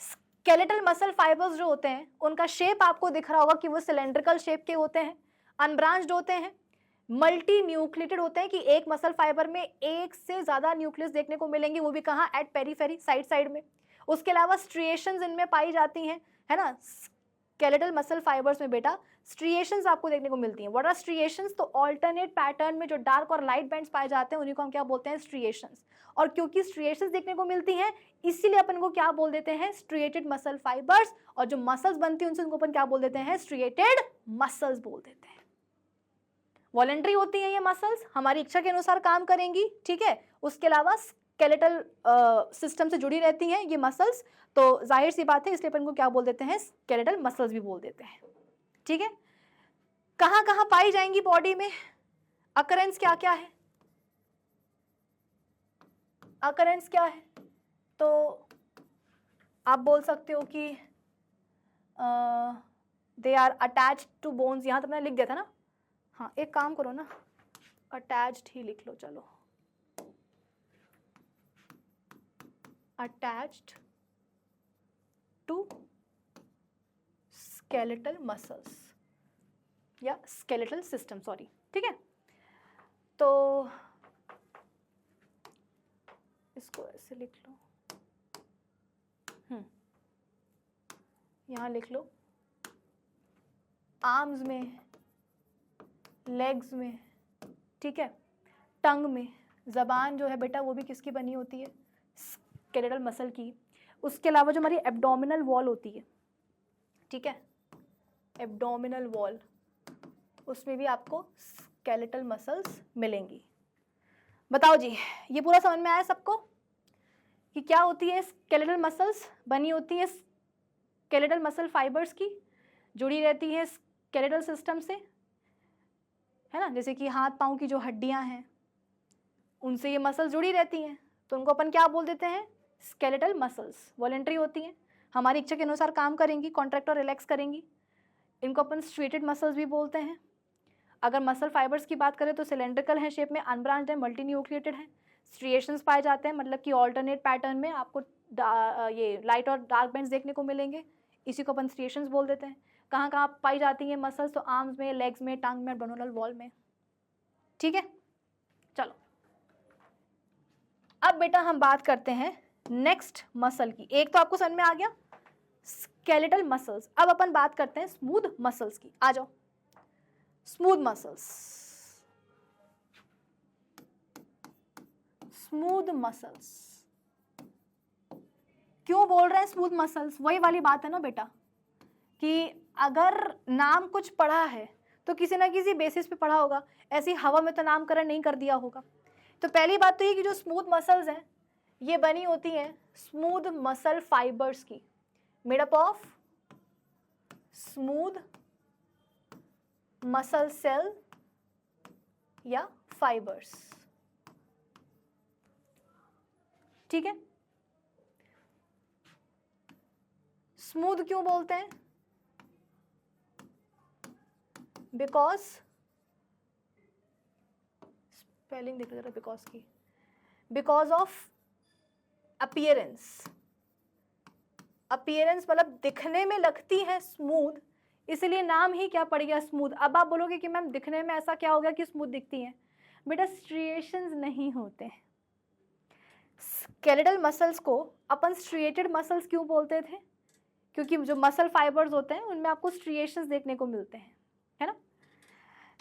स्केलेटल मसल फाइबर्स जो होते हैं उनका शेप आपको दिख रहा होगा कि वो सिलेंड्रिकल शेप के होते हैं, अनब्रांच्ड होते हैं, मल्टी न्यूक्लिएटेड होते हैं कि एक मसल फाइबर में एक से ज्यादा न्यूक्लियस देखने को मिलेंगे, वो भी कहाँ, एट पेरीफेरी, साइड साइड में। उसके अलावा स्ट्रिएशंस इनमें पाई जाती हैं, है ना, स्केलेटल मसल फाइबर्स में बेटा स्ट्रिएशंस आपको देखने को मिलती हैं। What are striations? तो ऑल्टरनेट पैटर्न में जो डार्क और लाइट बैंड्स पाए जाते हैं उन्हीं को हम क्या बोलते हैं? स्ट्रिएशंस। और क्योंकि स्ट्रिएशंस देखने को मिलती हैं इसीलिए अपन को क्या बोल देते हैं? Striated muscle fibres. और जो मसल्स बनती हैं उनसे उनको अपन क्या बोल देते हैं? स्ट्रिएटेड मसल्स बोल देते हैं। वॉलेंट्री होती हैं ये मसल्स, हमारी इच्छा के अनुसार काम करेंगी, ठीक है। उसके अलावा स्केलेटल सिस्टम से जुड़ी रहती हैं ये मसल्स, तो जाहिर सी बात है इसलिए अपन को क्या बोल देते हैं? स्केलेटल मसल्स भी बोल देते हैं, ठीक है। कहाँ कहाँ पाई जाएंगी बॉडी में? अकरेंस क्या क्या है? अकरेंस क्या है? तो आप बोल सकते हो कि they are attached to bones. यहाँ तो मैंने लिख दिया था ना। हाँ, एक काम करो ना, अटैच्ड ही लिख लो, चलो, अटैच्ड टू स्केलेटल मसल्स या स्केलेटल सिस्टम, सॉरी, ठीक है। तो इसको ऐसे लिख लो, यहाँ लिख लो, आर्म्स में, लेग्स में, ठीक है, टंग में। जबान जो है बेटा वो भी किसकी बनी होती है? स्केलेटल मसल की। उसके अलावा जो हमारी एब्डोमिनल वॉल होती है, ठीक है, एब्डोमिनल वॉल, उसमें भी आपको स्केलेटल मसल्स मिलेंगी। बताओ जी, ये पूरा समझ में आया सबको कि क्या होती है? स्केलेटल मसल्स बनी होती है स्केलेटल मसल फाइबर्स की, जुड़ी रहती है स्केलेटल सिस्टम से, है ना। जैसे कि हाथ पाँव की जो हड्डियां हैं उनसे ये मसल्स जुड़ी रहती हैं, तो उनको अपन क्या बोल देते हैं? Skeletal muscles. वॉलेंट्री होती हैं, हमारी इच्छा के अनुसार काम करेंगी, कॉन्ट्रैक्ट और रिलैक्स करेंगी। इनको अपन स्ट्रेटेड मसल्स भी बोलते हैं। अगर मसल फाइबर्स की बात करें तो सिलेंड्रिकल है शेप में, अनब्रांच्ड है, मल्टी न्यूक्लिएटेड है, स्ट्रिएशंस पाए जाते हैं, मतलब कि ऑल्टरनेट पैटर्न में आपको ये लाइट और डार्क बैंड्स देखने को मिलेंगे, इसी को अपन स्ट्रिएशंस बोल देते हैं। कहाँ कहाँ पाई जाती हैं मसल्स? तो आर्म्स में, लेग्स में, टंग में, एब्डोमिनल वॉल में, ठीक है। चलो अब बेटा हम बात करते हैं नेक्स्ट मसल की। एक तो आपको समझ में आ गया स्केलेटल मसल्स, अब अपन बात करते हैं स्मूथ मसल्स की। आ जाओ, स्मूथ मसल्स। स्मूथ मसल्स क्यों बोल रहे हैं स्मूथ मसल्स? वही वाली बात है ना बेटा कि अगर नाम कुछ पढ़ा है तो किसी ना किसी बेसिस पे पढ़ा होगा, ऐसी हवा में तो नामकरण नहीं कर दिया होगा। तो पहली बात तो ये कि जो स्मूथ मसल्स हैं ये बनी होती हैं स्मूथ मसल फाइबर्स की, made up of smooth muscle cell या फाइबर्स, ठीक है। स्मूथ क्यों बोलते हैं? बिकॉज, स्पेलिंग देख लो बिकॉज की, बिकॉज ऑफ अपीयरेंस। अपीयरेंस मतलब दिखने में लगती है स्मूथ, इसलिए नाम ही क्या पड़ गया? स्मूथ। अब आप बोलोगे कि मैम दिखने में ऐसा क्या हो गया कि स्मूथ दिखती हैं? बेटा स्ट्रिएशंस नहीं होते। स्केलेटल मसल्स को अपन स्ट्रिएटेड मसल्स क्यों बोलते थे? क्योंकि जो मसल फाइबर्स होते हैं उनमें आपको स्ट्रिएशंस देखने को मिलते हैं, है ना।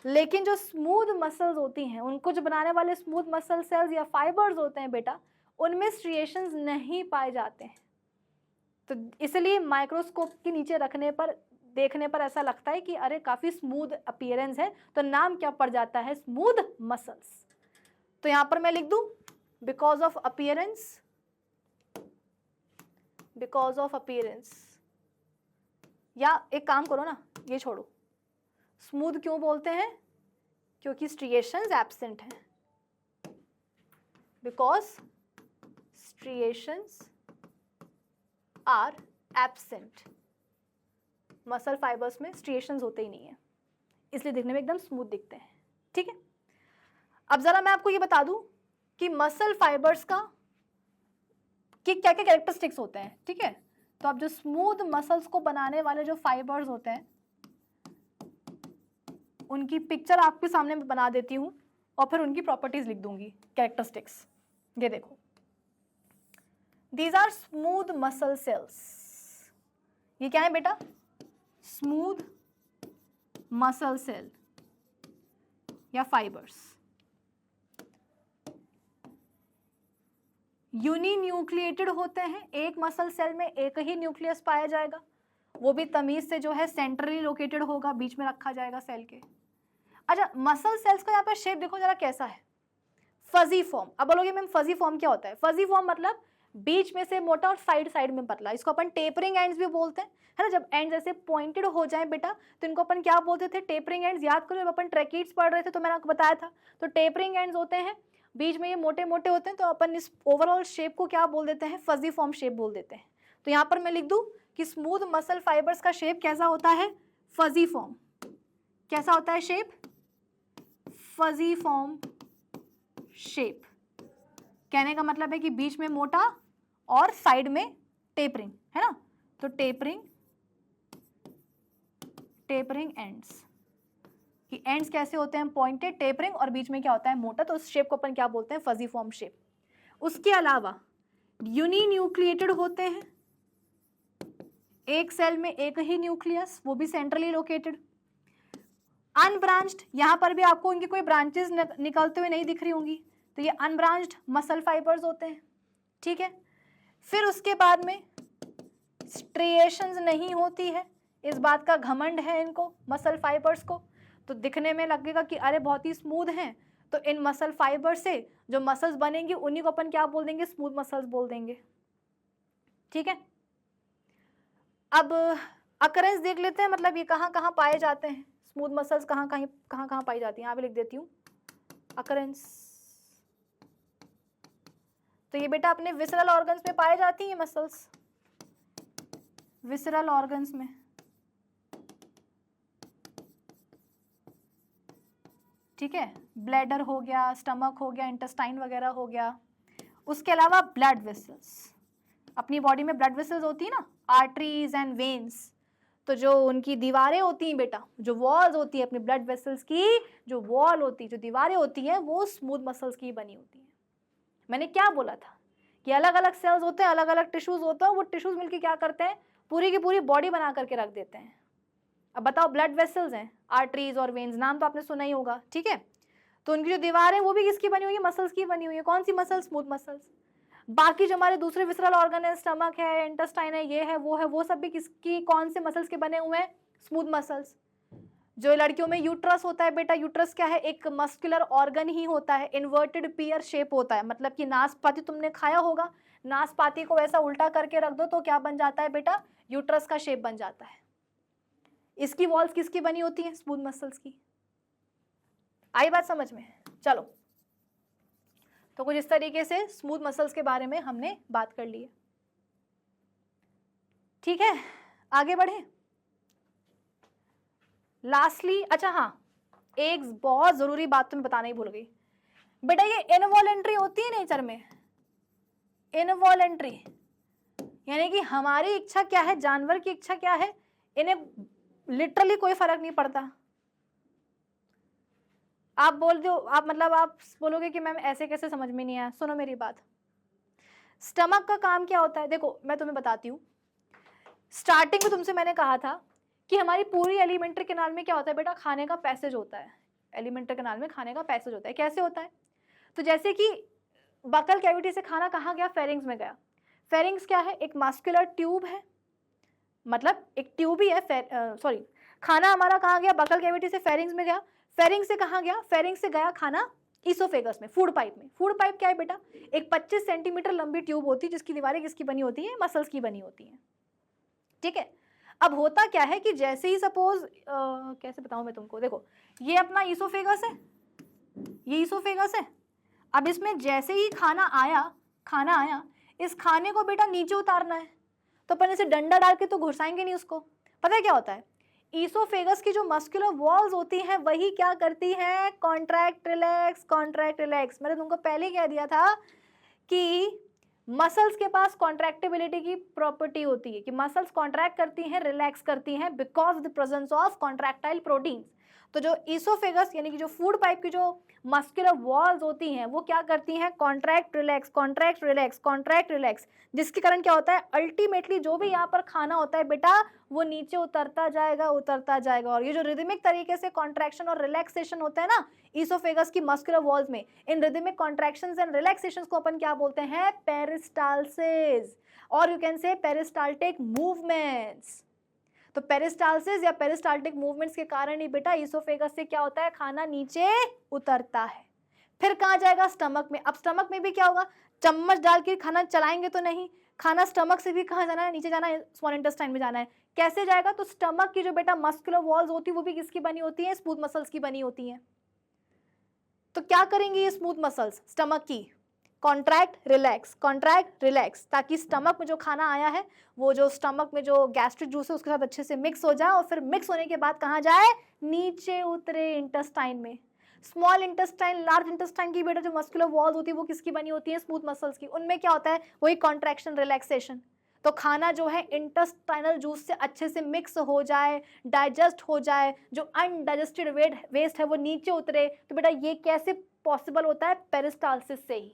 लेकिन जो स्मूथ मसल्स होती हैं उनको जो बनाने वाले स्मूथ मसल सेल्स या फाइबर्स होते हैं बेटा, उनमें स्ट्रिएशंस नहीं पाए जाते हैं। तो इसलिए माइक्रोस्कोप के नीचे रखने पर, देखने पर ऐसा लगता है कि अरे काफ़ी स्मूथ अपीयरेंस है, तो नाम क्या पड़ जाता है? Smooth muscles. तो यहाँ पर मैं लिख दूँ because of appearance, because of appearance. या एक काम करो ना, ये छोड़ो, स्मूथ क्यों बोलते हैं? क्योंकि स्ट्रिएशंस एब्सेंट हैं, because striations are absent. Muscle fibres में स्ट्रिएशंस होते ही नहीं है, इसलिए दिखने में एकदम स्मूथ दिखते हैं, ठीक है। अब जरा मैं आपको ये बता दूं कि मसल फाइबर्स का कि क्या क्या कैरेक्टरिस्टिक्स होते हैं, ठीक है। तो अब जो स्मूथ मसल्स को बनाने वाले जो फाइबर्स होते हैं उनकी पिक्चर आपके सामने मैं बना देती हूँ और फिर उनकी प्रॉपर्टीज लिख दूंगी, कैरेक्टरिस्टिक्स। ये देखो, these are smooth muscle cells. ये क्या है बेटा? स्मूथ मसल सेल या फाइबर्स। यूनिन्यूक्लिएटेड होते हैं, एक मसल सेल में एक ही न्यूक्लियस पाया जाएगा, वो भी तमीज से जो है सेंट्रली लोकेटेड होगा, बीच में रखा जाएगा सेल के। अच्छा, मसल सेल्स का यहाँ पर शेप देखो जरा कैसा है, फजी फॉर्म। अब बोलोगे मैम फजी फॉर्म क्या होता है? फजी फॉर्म मतलब बीच में से मोटा और साइड साइड में पतला, इसको अपन टेपरिंग एंड्स भी बोलते हैं, है ना। जब एंड्स ऐसे पॉइंटेड हो जाए बेटा तो इनको अपन क्या बोलते थे? Tapering ends. याद करो जब अपन ट्रैकीड्स पढ़ रहे थे तो मैंने आपको बताया था, तो टेपरिंग एंड्स होते हैं, बीच में ये मोटे मोटे होते हैं, तो अपन इस ओवरऑल शेप को क्या बोल देते हैं? फजी फॉर्म शेप बोल देते हैं। तो यहाँ पर मैं लिख दूं कि स्मूथ मसल फाइबर्स का शेप कैसा होता है? Fuzzy form. कैसा होता है शेप? Fuzzy form shape. कहने का मतलब है कि बीच में मोटा और साइड में टेपरिंग, है ना। तो टेपरिंग एंड्स, कि एंड्स कैसे होते हैं? पॉइंटेड, टेपरिंग, और बीच में क्या होता है? मोटा। तो उस शेप को अपन क्या बोलते हैं? Fuzzy form shape. उसके अलावा यूनिन्यूक्लिएटेड होते हैं, एक सेल में एक ही न्यूक्लियस, वो भी सेंट्रली लोकेटेड। अनब्रांच्ड, यहां पर भी आपको उनकी कोई ब्रांचेस निकलते हुए नहीं दिख रही होंगी, तो ये अनब्रांच्ड मसल फाइबर्स होते हैं, ठीक है। फिर उसके बाद में स्ट्रिएशंस नहीं होती है, इस बात का घमंड है इनको, मसल फाइबर्स को। तो दिखने में लगेगा कि अरे बहुत ही स्मूथ हैं, तो इन मसल फाइबर से जो मसल्स बनेंगी उन्हीं को अपन क्या बोल देंगे? स्मूथ मसल्स बोल देंगे, ठीक है। अब अकरेंस देख लेते हैं, मतलब ये कहाँ कहाँ पाए जाते हैं स्मूथ मसल्स, कहाँ कहाँ पाई जाती हैं। यहाँ पे लिख देती हूँ अकरेंस। तो ये बेटा अपने विसरल ऑर्गन्स में पाए जाती हैं मसल्स, विसरल ऑर्गन्स में, ठीक है। ब्लैडर हो गया, स्टमक हो गया, इंटेस्टाइन वगैरह हो गया। उसके अलावा ब्लड वेसल्स, अपनी बॉडी में ब्लड वेसल्स होती है ना, आर्टरीज एंड वेन्स। तो जो उनकी दीवारें होती हैं बेटा, जो वॉल्स होती है अपनी ब्लड वेसल्स की, जो वॉल होती है, जो दीवारें होती हैं, वो स्मूथ मसल्स की बनी होती हैं। मैंने क्या बोला था कि अलग अलग सेल्स होते हैं, अलग अलग टिश्यूज होते हैं, वो टिश्यूज मिलकर क्या करते हैं? पूरी की पूरी बॉडी बना करके रख देते हैं। अब बताओ, ब्लड वेसल्स हैं, आर्टरीज और वेन्स, नाम तो आपने सुना ही होगा, ठीक है। तो उनकी जो दीवार है वो भी किसकी बनी हुई है? मसल्स की बनी हुई है। कौन सी मसल्स? Smooth muscles. बाकी जो हमारे दूसरे विसरल ऑर्गन है, स्टमक है, इंटेस्टाइन है, ये है, वो सब भी किसकी, कौन से मसल्स के बने हुए हैं? Smooth muscles. जो लड़कियों में यूट्रस होता है बेटा, यूट्रस क्या है? एक मस्कुलर ऑर्गन ही होता है, इन्वर्टेड पियर शेप होता है, मतलब कि नाशपाती तुमने खाया होगा, नाशपाती को ऐसा उल्टा करके रख दो तो क्या बन जाता है बेटा? यूट्रस का शेप बन जाता है। इसकी वॉल्स किसकी बनी होती हैं? स्मूथ मसल्स की। आई बात समझ में? चलो, तो कुछ इस तरीके से स्मूथ मसल्स के बारे में हमने बात कर ली है, ठीक है। आगे बढ़े। लास्टली, अच्छा हाँ, एक बहुत जरूरी बात तुम्हें बताना ही भूल गई बेटा, ये इनवॉलेंट्री होती है नेचर में। इनवॉलेंट्री यानी कि हमारी इच्छा क्या है, जानवर की इच्छा क्या है, इन्हें लिटरली कोई फर्क नहीं पड़ता। आप बोल दो, आप मतलब आप बोलोगे कि मैम ऐसे कैसे, समझ में नहीं आया। सुनो मेरी बात, स्टमक का काम क्या होता है? देखो मैं तुम्हें बताती हूँ। स्टार्टिंग में तुमसे मैंने कहा था कि हमारी पूरी एलिमेंट्री कैनाल में क्या होता है बेटा? खाने का पैसेज होता है। एलिमेंट्री कैनाल में खाने का पैसेज होता है। कैसे होता है? तो जैसे कि बकल कैविटी से खाना कहाँ गया? फेरिंग्स में गया। फेरिंग्स क्या है? एक मस्कुलर ट्यूब है, मतलब एक ट्यूब ही है। सॉरी, खाना हमारा कहाँ गया? बकल कैविटी से फेरिंग्स में गया। फेरिंग्स से कहाँ गया? फेरिंग्स से गया खाना ईसोफेगस में, फूड पाइप में। फूड पाइप क्या है बेटा? एक 25 सेंटीमीटर लंबी ट्यूब होती है जिसकी दीवारें किसकी बनी होती है? मसल्स की बनी होती हैं, ठीक है। अब होता क्या है कि जैसे ही सपोज कैसे बताऊं मैं तुमको, देखो ये अपना ईसोफेगस है, ये ईसोफेगस है। अब इसमें जैसे ही खाना आया, इस खाने को बेटा नीचे उतारना है, तो अपन इसे डंडा डाल के तो घुसाएंगे नहीं उसको। पता है क्या होता है? ईसोफेगस की जो मस्कुलर वॉल्स होती हैं वही क्या करती हैं? Contract relax, contract relax. मैंने तुमको पहले कह दिया था कि मसल्स के पास कॉन्ट्रैक्टिबिलिटी की प्रॉपर्टी होती है कि मसल्स कॉन्ट्रैक्ट करती हैं, रिलैक्स करती हैं because of the presence of contractile proteins. तो जो ईसोफेगस यानी कि जो फूड पाइप की जो मस्कुलर वॉल्स होती हैं वो क्या करती हैं, contract relax, contract relax, contract relax, जिसके कारण क्या होता है, अल्टीमेटली जो भी यहाँ पर खाना होता है बेटा वो नीचे उतरता जाएगा, उतरता जाएगा। और ये जो रिदमिक तरीके से कॉन्ट्रैक्शन और रिलैक्सेशन होता है ना ईसोफेगस की मस्कुलर वॉल्स में, in rhythmic contractions and relaxations को अपन क्या बोलते हैं, पेरिस्टाल्सिस, और you can say peristaltic movements. तो पेरिस्टाल्सिस या पेरिस्टाल्टिक मूवमेंट्स के कारण ही बेटा ईसोफेगस से क्या होता है, खाना नीचे उतरता है। फिर कहाँ जाएगा, स्टमक में। अब स्टमक में भी क्या होगा, चम्मच डाल के खाना चलाएंगे तो नहीं, खाना स्टमक से भी कहाँ जाना है, नीचे जाना है, स्मॉल इंटेस्टाइन में जाना है। कैसे जाएगा, तो स्टमक की जो बेटा मस्कुलर वॉल्स होती है वो भी किसकी बनी होती है, स्मूथ मसल्स की बनी होती है। तो क्या करेंगे ये स्मूथ मसल्स स्टमक की, कॉन्ट्रैक्ट रिलैक्स, कॉन्ट्रैक्ट रिलैक्स, ताकि स्टमक में जो खाना आया है वो जो स्टमक में जो गैस्ट्रिक जूस है उसके साथ अच्छे से मिक्स हो जाए, और फिर मिक्स होने के बाद कहाँ जाए, नीचे उतरे इंटेस्टाइन में। स्मॉल इंटेस्टाइन, लार्ज इंटेस्टाइन की बेटा जो मस्कुलर वॉल्स होती है वो किसकी बनी होती है, स्मूथ मसल्स की। उनमें क्या होता है, वही कॉन्ट्रैक्शन रिलैक्सेशन। तो खाना जो है इंटेस्टाइनल जूस से अच्छे से मिक्स हो जाए, डाइजेस्ट हो जाए, जो अनडाइजेस्टेड वेस्ट है वो नीचे उतरे। तो बेटा ये कैसे पॉसिबल होता है, पेरिस्टाल्सिस से ही।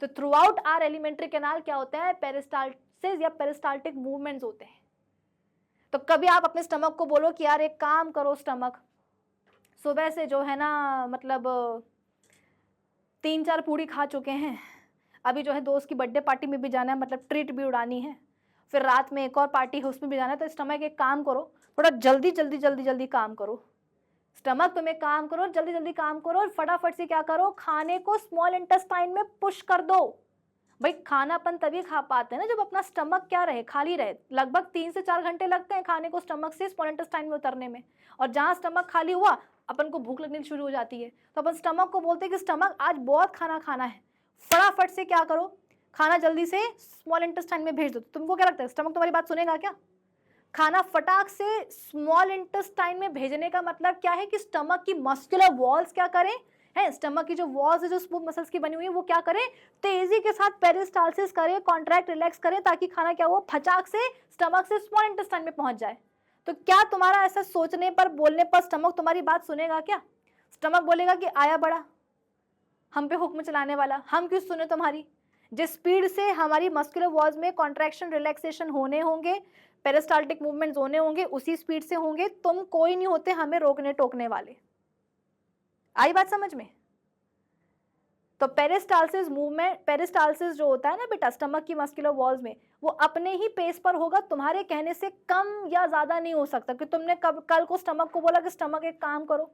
तो throughout our alimentary canal क्या होता है, पेरिस्टाल्सिस या पेरिस्टाल्टिक मूवमेंट्स होते हैं। तो कभी आप अपने स्टमक को बोलो कि यार एक काम करो स्टमक, सुबह से जो है ना मतलब 3-4 पूड़ी खा चुके हैं, अभी जो है दोस्त की बर्थडे पार्टी में भी जाना है, मतलब ट्रीट भी उड़ानी है, फिर रात में एक और पार्टी है उसमें भी जाना है, तो स्टमक एक काम करो, थोड़ा जल्दी जल्दी जल्दी जल्दी काम करो। स्टमक तुम एक काम करो, जल्दी जल्दी काम करो और फटाफट से क्या करो, खाने को स्मॉल इंटेस्टाइन में पुश कर दो। भाई खाना अपन तभी खा पाते हैं ना जब अपना स्टमक क्या रहे, खाली रहे। लगभग 3 से 4 घंटे लगते हैं खाने को स्टमक से स्मॉल इंटेस्टाइन में उतरने में, और जहाँ स्टमक खाली हुआ अपन को भूख लगनी शुरू हो जाती है। तो अपन स्टमक को बोलते हैं कि स्टमक आज बहुत खाना खाना है, फटाफट से क्या करो, खाना जल्दी से स्मॉल इंटेस्टाइन में भेज दो। तुमको क्या लगता है स्टमक तुम्हारी बात सुनेगा क्या? खाना फटाक से स्मॉल इंटेस्टाइन में भेजने का मतलब क्या है कि स्टमक की मस्कुलर वॉल्स क्या करें, है स्टमक की जो वॉल्स है जो स्मूथ मसल्स की बनी हुई है वो क्या करें, तेजी के साथ पेरिस्टाल्सिस करें, कॉन्ट्रैक्ट रिलैक्स करें, ताकि खाना क्या हो, फटाक से स्टमक से स्मॉल इंटेस्टाइन में पहुंच जाए। तो क्या तुम्हारा ऐसा सोचने पर, बोलने पर स्टमक तुम्हारी बात सुनेगा क्या? स्टमक बोलेगा कि आया बड़ा, हम पे हुक्म चलाने वाला, हम क्यों सुने तुम्हारी। जिस स्पीड से हमारी मस्कुलर वॉल्स में कॉन्ट्रैक्शन रिलैक्सेशन होने होंगे, पेरिस्टाल्टिक मूवमेंट्स होने होंगे, उसी स्पीड से होंगे। तुम कोई नहीं होते हमें रोकने टोकने वाले। आई बात समझ में? तो पेरिस्टाल्सिस मूवमेंट, पेरिस्टाल्सिस जो होता है ना बेटा स्टमक की मस्कुलर वॉल्स में, वो अपने ही पेस पर होगा, तुम्हारे कहने से कम या ज्यादा नहीं हो सकता। कि तुमने कल को स्टमक को बोला कि स्टमक एक काम करो,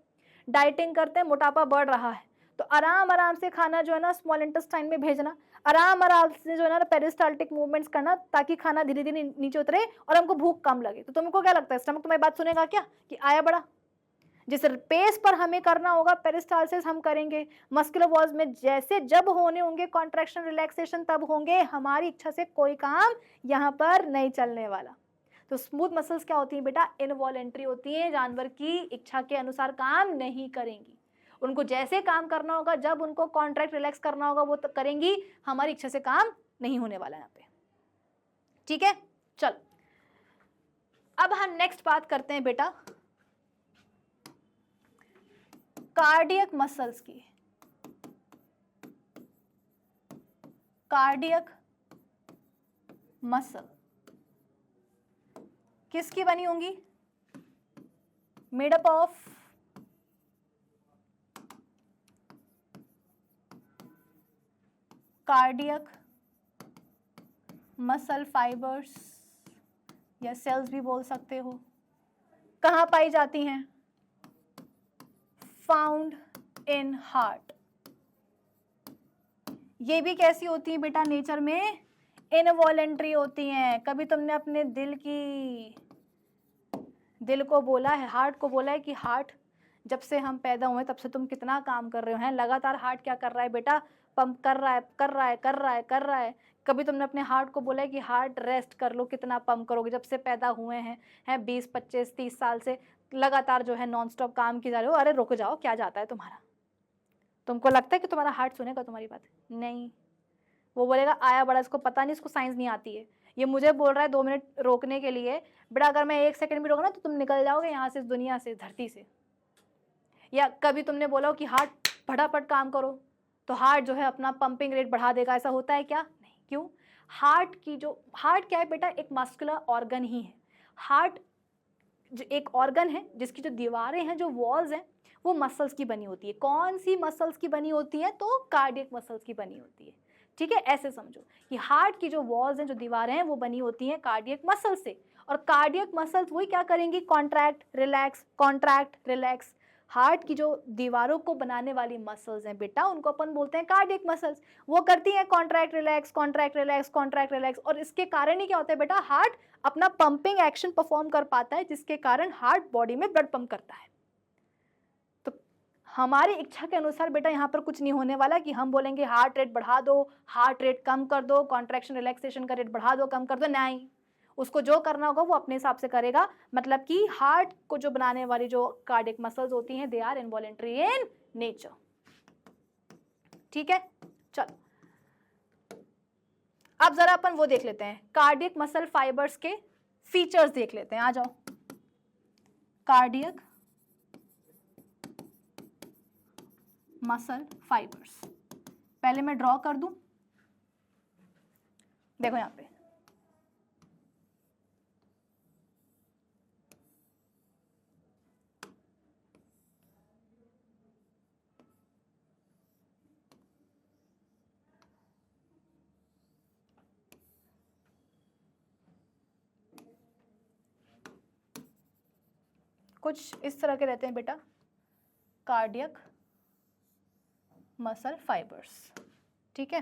डाइटिंग करते हैं, मोटापा बढ़ रहा है, तो आराम आराम से खाना जो है ना स्मॉल इंटेस्टाइन में भेजना, आराम आराम से जो है ना पेरिस्टाल्टिक मूवमेंट्स करना, ताकि खाना धीरे धीरे नीचे उतरे और हमको भूख कम लगे। तो तुमको क्या लगता है स्टमक तुम्हारी बात सुनेगा क्या कि आया बड़ा? जिस पेस पर हमें करना होगा पेरिस्टाल्सिस हम करेंगे, मस्कुलर वॉल्स में जैसे जब होने होंगे कॉन्ट्रैक्शन रिलैक्सेशन तब होंगे, हमारी इच्छा से कोई काम यहाँ पर नहीं चलने वाला। तो स्मूथ मसल्स क्या होती हैं बेटा, इनवॉलेंट्री होती हैं, जानवर की इच्छा के अनुसार काम नहीं करेंगी। उनको जैसे काम करना होगा, जब उनको कॉन्ट्रैक्ट रिलैक्स करना होगा वो तो करेंगी, हमारी इच्छा से काम नहीं होने वाला यहाँ पे। ठीक है, चल अब हम नेक्स्ट बात करते हैं बेटा कार्डियक मसल्स की। कार्डियक मसल किसकी बनी होंगी, made up of cardiac muscle fibres या सेल्स भी बोल सकते हो। कहाँ पाई जाती हैं, फाउंड इन हार्ट। ये भी कैसी होती है बेटा नेचर में, इनवॉलेंट्री होती हैं। कभी तुमने अपने दिल को बोला है, हार्ट को बोला है कि हार्ट जब से हम पैदा हुए तब से तुम कितना काम कर रहे हो, हैं लगातार हार्ट क्या कर रहा है बेटा, पंप कर रहा है कर रहा है कर रहा है कर रहा है। कभी तुमने अपने हार्ट को बोला है कि हार्ट रेस्ट कर लो, कितना पंप करोगे, जब से पैदा हुए हैं 20 25 30 साल से लगातार जो है नॉन स्टॉप काम की जा रहे हो। अरे रुक जाओ, क्या जाता है तुम्हारा? तुमको लगता है कि तुम्हारा हार्ट सुनेगा तुम्हारी बात? नहीं, वो बोलेगा आया बड़ा, इसको पता नहीं, इसको साइंस नहीं आती है, ये मुझे बोल रहा है 2 मिनट रोकने के लिए, बेटा अगर मैं 1 सेकंड भी रोका ना तो तुम निकल जाओगे यहाँ से, इस दुनिया से, धरती से। या कभी तुमने बोला हो कि हार्ट फटाफट काम करो तो हार्ट जो है अपना पंपिंग रेट बढ़ा देगा, ऐसा होता है क्या? नहीं। क्यों? हार्ट क्या है बेटा? एक मस्कुलर ऑर्गन ही है। हार्ट जो एक ऑर्गन है जिसकी जो दीवारें हैं, जो वॉल्स हैं, वो मसल्स की बनी होती है। कौन सी मसल्स की बनी होती है? तो कार्डियक मसल्स की बनी होती है। ठीक है, ऐसे समझो कि हार्ट की जो वॉल्स हैं, जो दीवारें हैं, वो बनी होती हैं कार्डियक मसल से। और कार्डियक मसल्स वही क्या करेंगी? Contract relax, contract relax. Heart की जो दीवारों को बनाने वाली मसल्स हैं बेटा, उनको अपन बोलते हैं कार्डियक मसल्स। वो करती हैं contract relax, contract relax, contract relax. और इसके कारण ही क्या होता है बेटा? हार्ट अपना पंपिंग एक्शन परफॉर्म कर पाता है, जिसके कारण हार्ट बॉडी में ब्लड पंप करता है। तो हमारी इच्छा के अनुसार बेटा यहाँ पर कुछ नहीं होने वाला कि हम बोलेंगे हार्ट रेट बढ़ा दो, हार्ट रेट कम कर दो, कॉन्ट्रैक्शन रिलैक्सेशन का रेट बढ़ा दो, कम कर दो। नहीं, उसको जो करना होगा वो अपने हिसाब से करेगा। मतलब कि हार्ट को जो बनाने वाली जो कार्डियक मसल्स होती हैं, they are involuntary in nature. ठीक है, चलो अब जरा अपन वो देख लेते हैं, कार्डियक मसल फाइबर्स के फीचर्स देख लेते हैं। आ जाओ, कार्डियक मसल फाइबर्स पहले मैं ड्रॉ कर दूं। देखो यहां पे कुछ इस तरह के रहते हैं बेटा कार्डियक मसल फाइबर्स। ठीक है,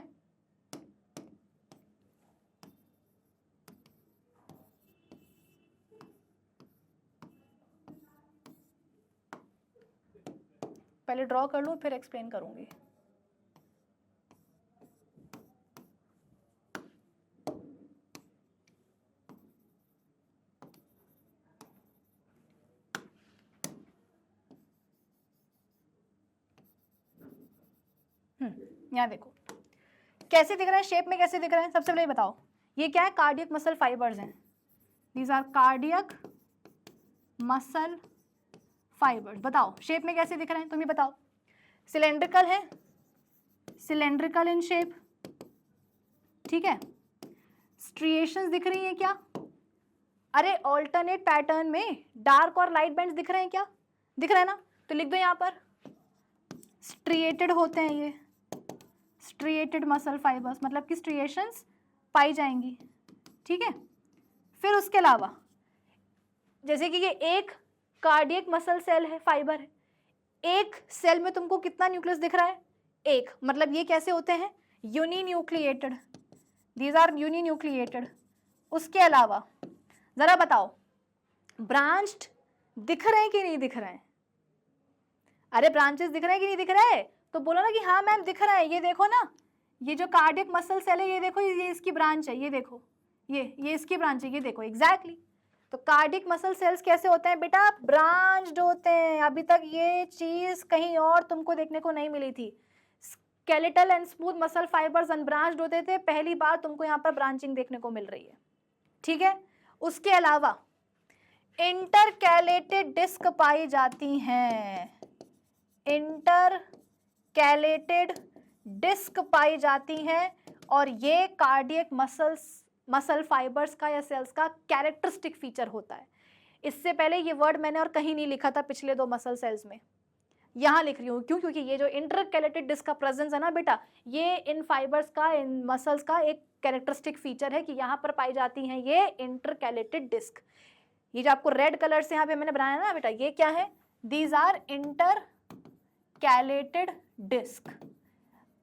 पहले ड्रॉ कर लूं फिर एक्सप्लेन करूंगी। यहाँ देखो कैसे दिख रहा है, शेप में कैसे दिख रहा है। सबसे पहले बताओ ये क्या है? कार्डियक मसल फाइबर्स हैं। These are cardiac muscle fibres. बताओ शेप में कैसे दिख रहे हैं, तुम ही बताओ। सिलेंड्रिकल है, सिलेंड्रिकल इन शेप। ठीक है, स्ट्रिएशंस दिख रही हैं क्या? अरे ऑल्टरनेट पैटर्न में डार्क और लाइट बैंड्स दिख रहे हैं क्या? दिख रहा है ना? तो लिख दो यहाँ पर स्ट्रिएटेड होते हैं ये, स्ट्रिएटेड मसल फाइबर्स, मतलब कि स्ट्रिएशंस पाई जाएंगी। ठीक है, फिर उसके अलावा जैसे कि ये एक कार्डियक मसल सेल है, फाइबर है, एक सेल में तुमको कितना न्यूक्लियस दिख रहा है? एक। मतलब ये कैसे होते हैं? Uninucleated, these are uninucleated. उसके अलावा जरा बताओ ब्रांच्ड दिख रहे हैं कि नहीं दिख रहे हैं? अरे ब्रांचेस दिख रहे हैं कि नहीं दिख रहे हैं? तो बोलो ना कि हाँ मैम दिख रहा है। ये देखो ना, ये जो कार्डियक मसल सेल है, ये देखो, ये इसकी ब्रांच है, ये देखो, ये इसकी ब्रांच है, ये देखो एग्जैक्टली। तो कार्डियक मसल सेल्स कैसे होते हैं बेटा? ब्रांच्ड होते हैं। अभी तक ये चीज कहीं और तुमको देखने को नहीं मिली थी। Skeletal and smooth muscle fibres unbranched होते थे, पहली बार तुमको यहाँ पर ब्रांचिंग देखने को मिल रही है। ठीक है, उसके अलावा इंटरकैलेटेड डिस्क पाई जाती हैं, इंटरकैलेटेड डिस्क पाई जाती हैं। और ये कार्डियक मसल फाइबर्स का या सेल्स का कैरेक्टरिस्टिक फीचर होता है। इससे पहले ये वर्ड मैंने और कहीं नहीं लिखा था पिछले दो मसल सेल्स में, यहाँ लिख रही हूँ। क्यों? क्योंकि ये जो इंटरकैलेटेड डिस्क का प्रेजेंस है ना बेटा, ये इन फाइबर्स का, इन मसल्स का एक कैरेक्टरिस्टिक फीचर है कि यहाँ पर पाई जाती हैं ये इंटरकैलेटेड डिस्क। ये जो आपको रेड कलर से यहाँ पे मैंने बनाया ना बेटा, ये क्या है? These are intercalated disc.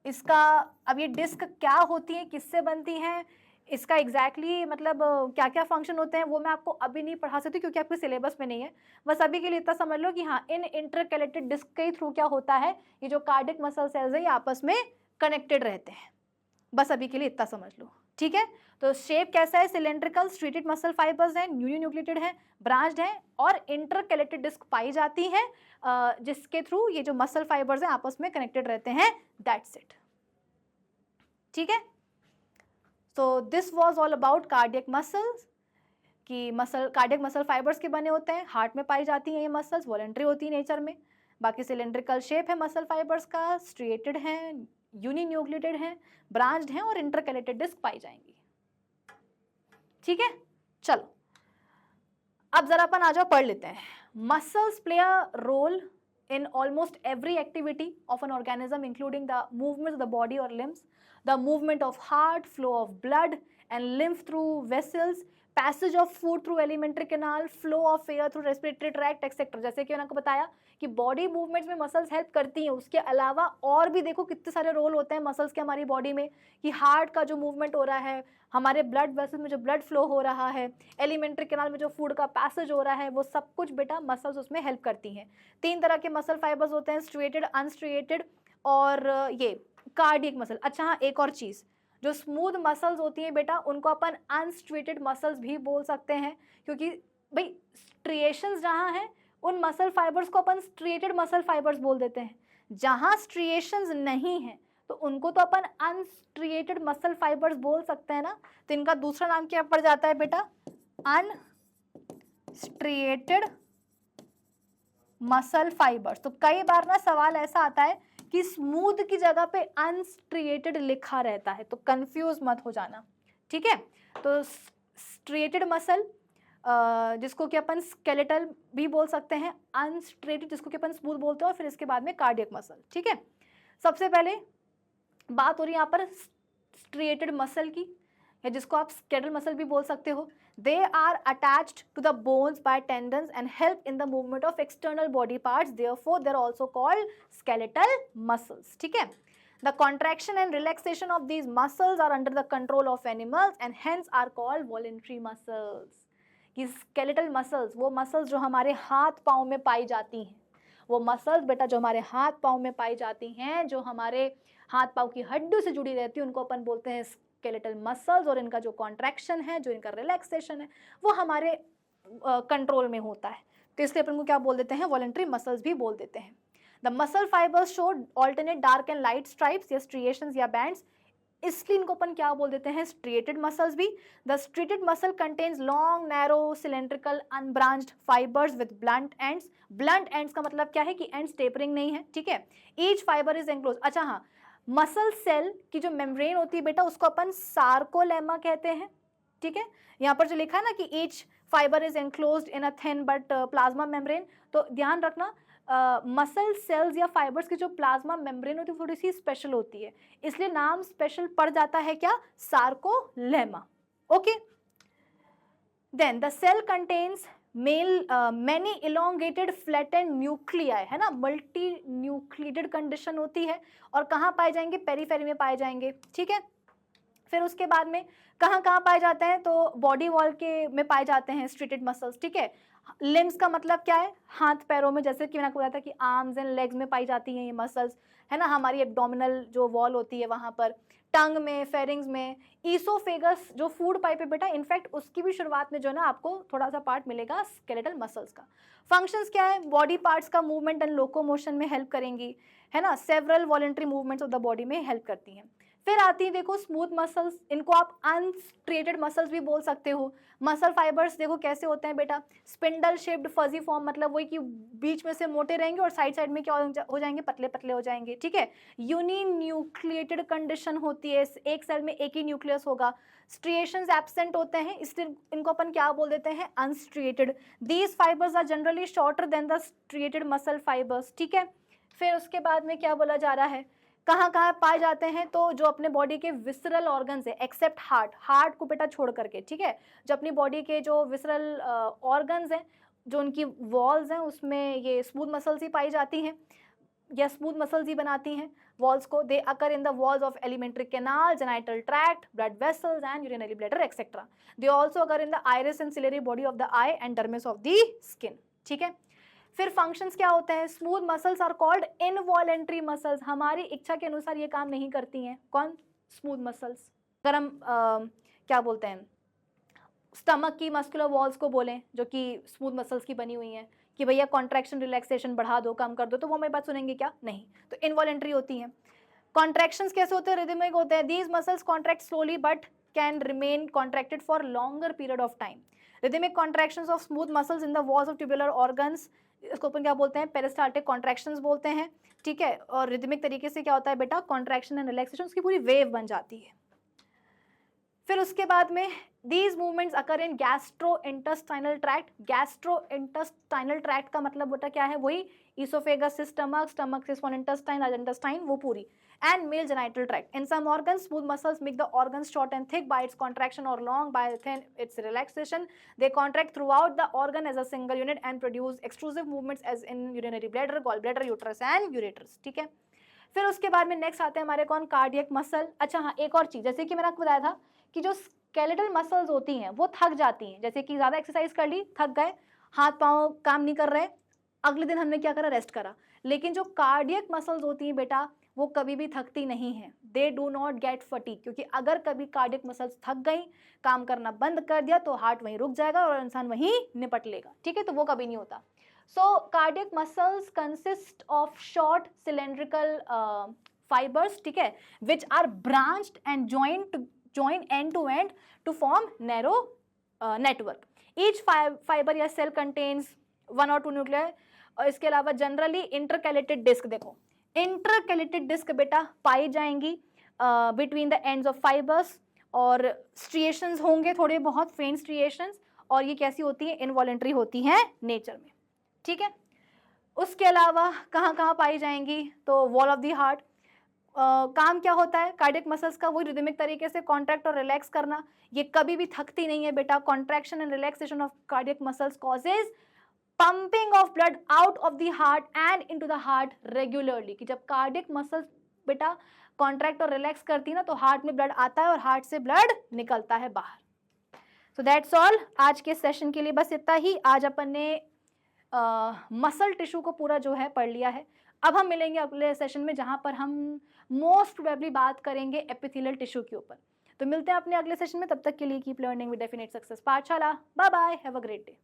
इसका अब ये डिस्क क्या होती है, किससे बनती है, इसका एग्जैक्टली मतलब क्या क्या फंक्शन होते हैं, वो मैं आपको अभी नहीं पढ़ा सकती क्योंकि आपके सिलेबस में नहीं है। बस अभी के लिए इतना समझ लो कि हाँ, इन इंटरकैलेटेड डिस्क के थ्रू क्या होता है, ये जो कार्डियक मसल सेल्स है ये आपस में कनेक्टेड रहते हैं। बस अभी के लिए इतना समझ लो। ठीक है, तो शेप कैसा है? सिलेंड्रिकल स्ट्रिएटेड मसल फाइबर्स हैं, न्यूक्लिएटेड हैं, ब्रांच्ड हैं और इंटरकैलेटेड डिस्क पाई जाती हैं, जिसके थ्रू ये जो मसल फाइबर्स हैं आपस में कनेक्टेड रहते हैं। That's it. ठीक है, तो this was all about cardiac muscles कि कार्डियक मसल फाइबर्स के बने होते हैं, हार्ट में पाई जाती हैं ये मसल्स, वॉलेंट्री होती है नेचर में। बाकी सिलेंड्रिकल शेप है मसल फाइबर्स का, स्ट्रिएटेड है, यूनिन्यूक्लिएटेड है, ब्रांच्ड है और इंटरकैलेटेड डिस्क पाई जाएंगी। ठीक है, चलो अब जरा अपन आ जाओ पढ़ लेते हैं। Muscles play a role in almost every activity of an organism, including the movements of the body or limbs, the movement of heart, flow of blood and lymph through vessels, passage of food through alimentary canal, flow of air through respiratory tract etc. जैसे कि मैंने आपको बताया कि body movements में muscles help करती हैं, उसके अलावा और भी देखो कितने सारे रोल होते हैं मसल्स के हमारी बॉडी में, कि हार्ट का जो मूवमेंट हो रहा है, हमारे ब्लड वेसल में जो ब्लड फ्लो हो रहा है, एलिमेंट्री कैनाल में जो फूड का पैसेज हो रहा है, वो सब कुछ बेटा मसल्स उसमें हेल्प करती हैं। 3 तरह के मसल फाइबर्स होते हैं, स्ट्रिएटेड, अनस्ट्रिएटेड और ये कार्डियक मसल। अच्छा हाँ, एक और चीज़, जो स्मूथ मसल्स होती हैं बेटा उनको अपन अनस्ट्रिएटेड मसल्स भी बोल सकते हैं, क्योंकि भाई स्ट्रिएशंस जहाँ हैं उन मसल फाइबर्स को अपन स्ट्रिएटेड मसल फाइबर्स बोल देते हैं, जहाँ स्ट्रिएशंस नहीं हैं तो उनको तो अपन अनस्ट्रिएटेड मसल फाइबर्स बोल सकते हैं ना। तो इनका दूसरा नाम क्या पड़ जाता है बेटा, अनस्ट्रिएटेड मसल फाइबर्स। तो कई बार ना सवाल ऐसा आता है कि स्मूथ की जगह पे अनस्ट्रिएटेड लिखा रहता है, तो कंफ्यूज मत हो जाना, ठीक है। तो स्ट्रिएटेड मसल जिसको कि अपन स्केलेटल भी बोल सकते हैं, अनस्ट्रिएटेड जिसको कि अपन स्मूथ बोलते हैं, और फिर इसके बाद में कार्डियक मसल, ठीक है। सबसे पहले बात हो रही है यहाँ पर स्ट्रिएटेड मसल की, या जिसको आप स्केलेटल मसल भी बोल सकते हो। They are attached to the bones by tendons and help in the movement of external body parts. Therefore, they are also called skeletal muscles. ठीक है? The contraction and relaxation of these muscles are under the control of animals and hence are called voluntary muscles. कि skeletal muscles, वो muscles जो हमारे हाथ पाँव में पाई जाती हैं, वो muscles बेटा जो हमारे हाथ पाँव में पाई जाती हैं, जो हमारे हाथ पाँव की हड्डियों से जुड़ी रहती है, उनको अपन बोलते हैं स्केलेटल मसल्स, और इनका जो कॉन्ट्रैक्शन है, जो इनका रिलैक्सेशन है, वो हमारे कंट्रोल में होता है। तो इसलिए अपन को क्या बोल देते हैं, वॉलंटरी मसल्स भी बोल देते हैं। The muscle fibres show alternate dark and light stripes या स्ट्रिएशंस या बैंड्स, इसलिए इनको अपन क्या बोल देते हैं, स्ट्रिएटेड मसल्स भी। The striated muscle contains long narrow cylindrical unbranched fibres with blunt ends. Blunt ends का मतलब क्या है कि एंड्स टेपरिंग नहीं है, ठीक है। Each fibre is enclose. अच्छा हाँ, मसल सेल की जो मेम्ब्रेन होती है बेटा उसको अपन सार्कोलेमा कहते हैं, ठीक है। यहाँ पर जो लिखा है ना कि each fibre is enclosed in a thin but plasma membrane, तो ध्यान रखना मसल सेल्स या फाइबर्स की जो प्लाज्मा मेम्ब्रेन होती है थोड़ी सी स्पेशल होती है, इसलिए नाम स्पेशल पड़ जाता है क्या, sarcolemma. Okay, then the cell contains many elongated flattened nuclei, है ना, मल्टी न्यूक्लिएटेड कंडीशन होती है, और कहाँ पाए जाएंगे, पेरीफेरी में पाए जाएंगे, ठीक है। फिर उसके बाद में कहाँ कहाँ पाए जाते हैं, तो बॉडी वॉल के में पाए जाते हैं स्ट्रिएटेड मसल्स, ठीक है। लिम्स का मतलब क्या है, हाथ पैरों में, जैसे कि मैंने आपको बताया था कि आर्म्स एंड लेग्स में पाई जाती हैं ये मसल्स, है ना, हमारी एब्डोमिनल जो वॉल होती है वहाँ पर, टंग में, फेरिंग्स में, ईसोफेगस जो फूड पाइप है बेटा, इनफैक्ट उसकी भी शुरुआत में जो है ना आपको थोड़ा सा पार्ट मिलेगा स्केलेटल मसल्स का। फंक्शंस क्या है, बॉडी पार्ट्स का मूवमेंट एंड लोकोमोशन में हेल्प करेंगी, है ना, several voluntary movements of the body में हेल्प करती हैं। फिर आती है देखो स्मूथ मसल्स, इनको आप अनस्ट्रिएटेड मसल्स भी बोल सकते हो। मसल फाइबर्स देखो कैसे होते हैं बेटा, स्पिंडल शेप्ड फजी फॉर्म, मतलब वही कि बीच में से मोटे रहेंगे और साइड साइड में क्या हो जाएंगे, पतले पतले हो जाएंगे, ठीक है। यूनिन्यूक्लिएटेड कंडीशन होती है, एक सेल में एक ही न्यूक्लियस होगा। स्ट्रिएशंस एब्सेंट होते हैं, इसलिए इनको अपन क्या बोल देते हैं, unstriated. These fibres are generally shorter than the striated muscle fibres, ठीक है। फिर उसके बाद में क्या बोला जा रहा है, कहाँ कहाँ पाए जाते हैं, तो जो अपने बॉडी के विसरल ऑर्गन्स है, एक्सेप्ट हार्ट, हार्ट को बेटा छोड़ करके, ठीक है, जो अपनी बॉडी के जो विसरल ऑर्गन्स हैं, जो उनकी वॉल्स हैं, उसमें ये स्मूथ मसल्स ही पाई जाती हैं, या स्मूथ मसल्स ही बनाती हैं वॉल्स को। They occur in the walls of alimentary canal, genital tract, blood vessels and urinary bladder etcetera. They also occur in the iris and ciliary body of the eye and dermis of the skin, ठीक है। फिर functions क्या होते हैं, smooth muscles are called involuntary muscles, हमारी इच्छा के अनुसार ये काम नहीं करती हैं। कौन, स्मूथ मसल्स। अगर हम क्या बोलते हैं, स्टमक की मस्कुलर वॉल्स को बोलें जो कि स्मूथ मसल्स की बनी हुई हैं, कि भैया कॉन्ट्रैक्शन रिलैक्सेशन बढ़ा दो, कम कर दो, तो वो हमारी बात सुनेंगे क्या, नहीं, तो इनवॉलेंट्री होती हैं। कॉन्ट्रैक्शंस कैसे होते हैं, रिदमिक होते हैं। These muscles contract slowly but can remain contracted for longer period of time. Rhythmic contractions of smooth muscles in the walls of tubular organs, इसको अपन क्या बोलते हैं, पेरिस्टाल्टिक कॉन्ट्रैक्शंस बोलते हैं, ठीक है। और रिदमिक तरीके से क्या होता है बेटा, कॉन्ट्रैक्शन एंड रिलैक्सेशन, उसकी पूरी वेव बन जाती है। फिर उसके बाद में these movements occur in gastro intestinal tract. Gastro intestinal tract का मतलब बेटा क्या है, वही ईसोफेगस से स्टमक, स्टमक से स्मॉल इंटेस्टाइन, लार्ज इंटेस्टाइन, वो पूरी, and male genital tract. In some organs, smooth muscles make the organs short and thick by its contraction or long by thin its relaxation. They contract throughout the organ as a single unit and produce extrusive movements as in urinary bladder, gallbladder, uterus and ureters. ठीक है। फिर उसके बाद में next आते हैं हमारे कौन, कार्डियक मसल। अच्छा हाँ, एक और चीज, जैसे कि मैंने आपको बताया था कि जो स्केलेटल मसल्स होती हैं वो थक जाती हैं, जैसे कि ज्यादा एक्सरसाइज कर ली, थक गए, हाथ पाँव काम नहीं कर रहे, अगले दिन हमने क्या करा, रेस्ट करा। लेकिन जो कार्डियक मसल्स होती हैं बेटा, वो कभी भी थकती नहीं है, they do not gate fatigue, क्योंकि अगर कभी कार्डियक मसल्स थक गई, काम करना बंद कर दिया, तो हार्ट वहीं रुक जाएगा और इंसान वहीं निपट लेगा, ठीक है, तो वो कभी नहीं होता। So cardiac muscles consist of short cylindrical fibres, ठीक है, which are branched and join end to end to form narrow network. Each fiber या cell contains 1 or 2 nuclei, और इसके अलावा जनरली इंटरकैलेटेड डिस्क, देखो इंटरकैलेटेड डिस्क बेटा पाई जाएंगी between the ends of fibres, और स्ट्रिएशंस होंगे थोड़े बहुत, फेंट स्ट्रिएशंस, और ये कैसी होती है, इनवॉलेंट्री होती हैं नेचर में, ठीक है। उसके अलावा कहाँ कहाँ पाई जाएंगी, तो वॉल ऑफ द हार्ट, काम क्या होता है कार्डियक मसल्स का, वही रिदमिक तरीके से कॉन्ट्रैक्ट और रिलैक्स करना, ये कभी भी थकती नहीं है बेटा। Contraction and relaxation of cardiac muscles causes pumping of blood out of the heart and into the heart regularly, कि जब कार्डियक मसल्स बेटा कॉन्ट्रैक्ट और रिलैक्स करती है ना, तो हार्ट में ब्लड आता है और हार्ट से ब्लड निकलता है बाहर। सो दैट्स ऑल, आज के सेशन के लिए बस इतना ही। आज अपन ने मसल टिश्यू को पूरा जो है पढ़ लिया है। अब हम मिलेंगे अगले सेशन में, जहां पर हम मोस्ट प्रोबेबली बात करेंगे एपिथेलियल टिश्यू के ऊपर। तो मिलते हैं अपने अगले सेशन में, तब तक के लिए keep learning with definite success Pathshala. Bye bye, have a great day.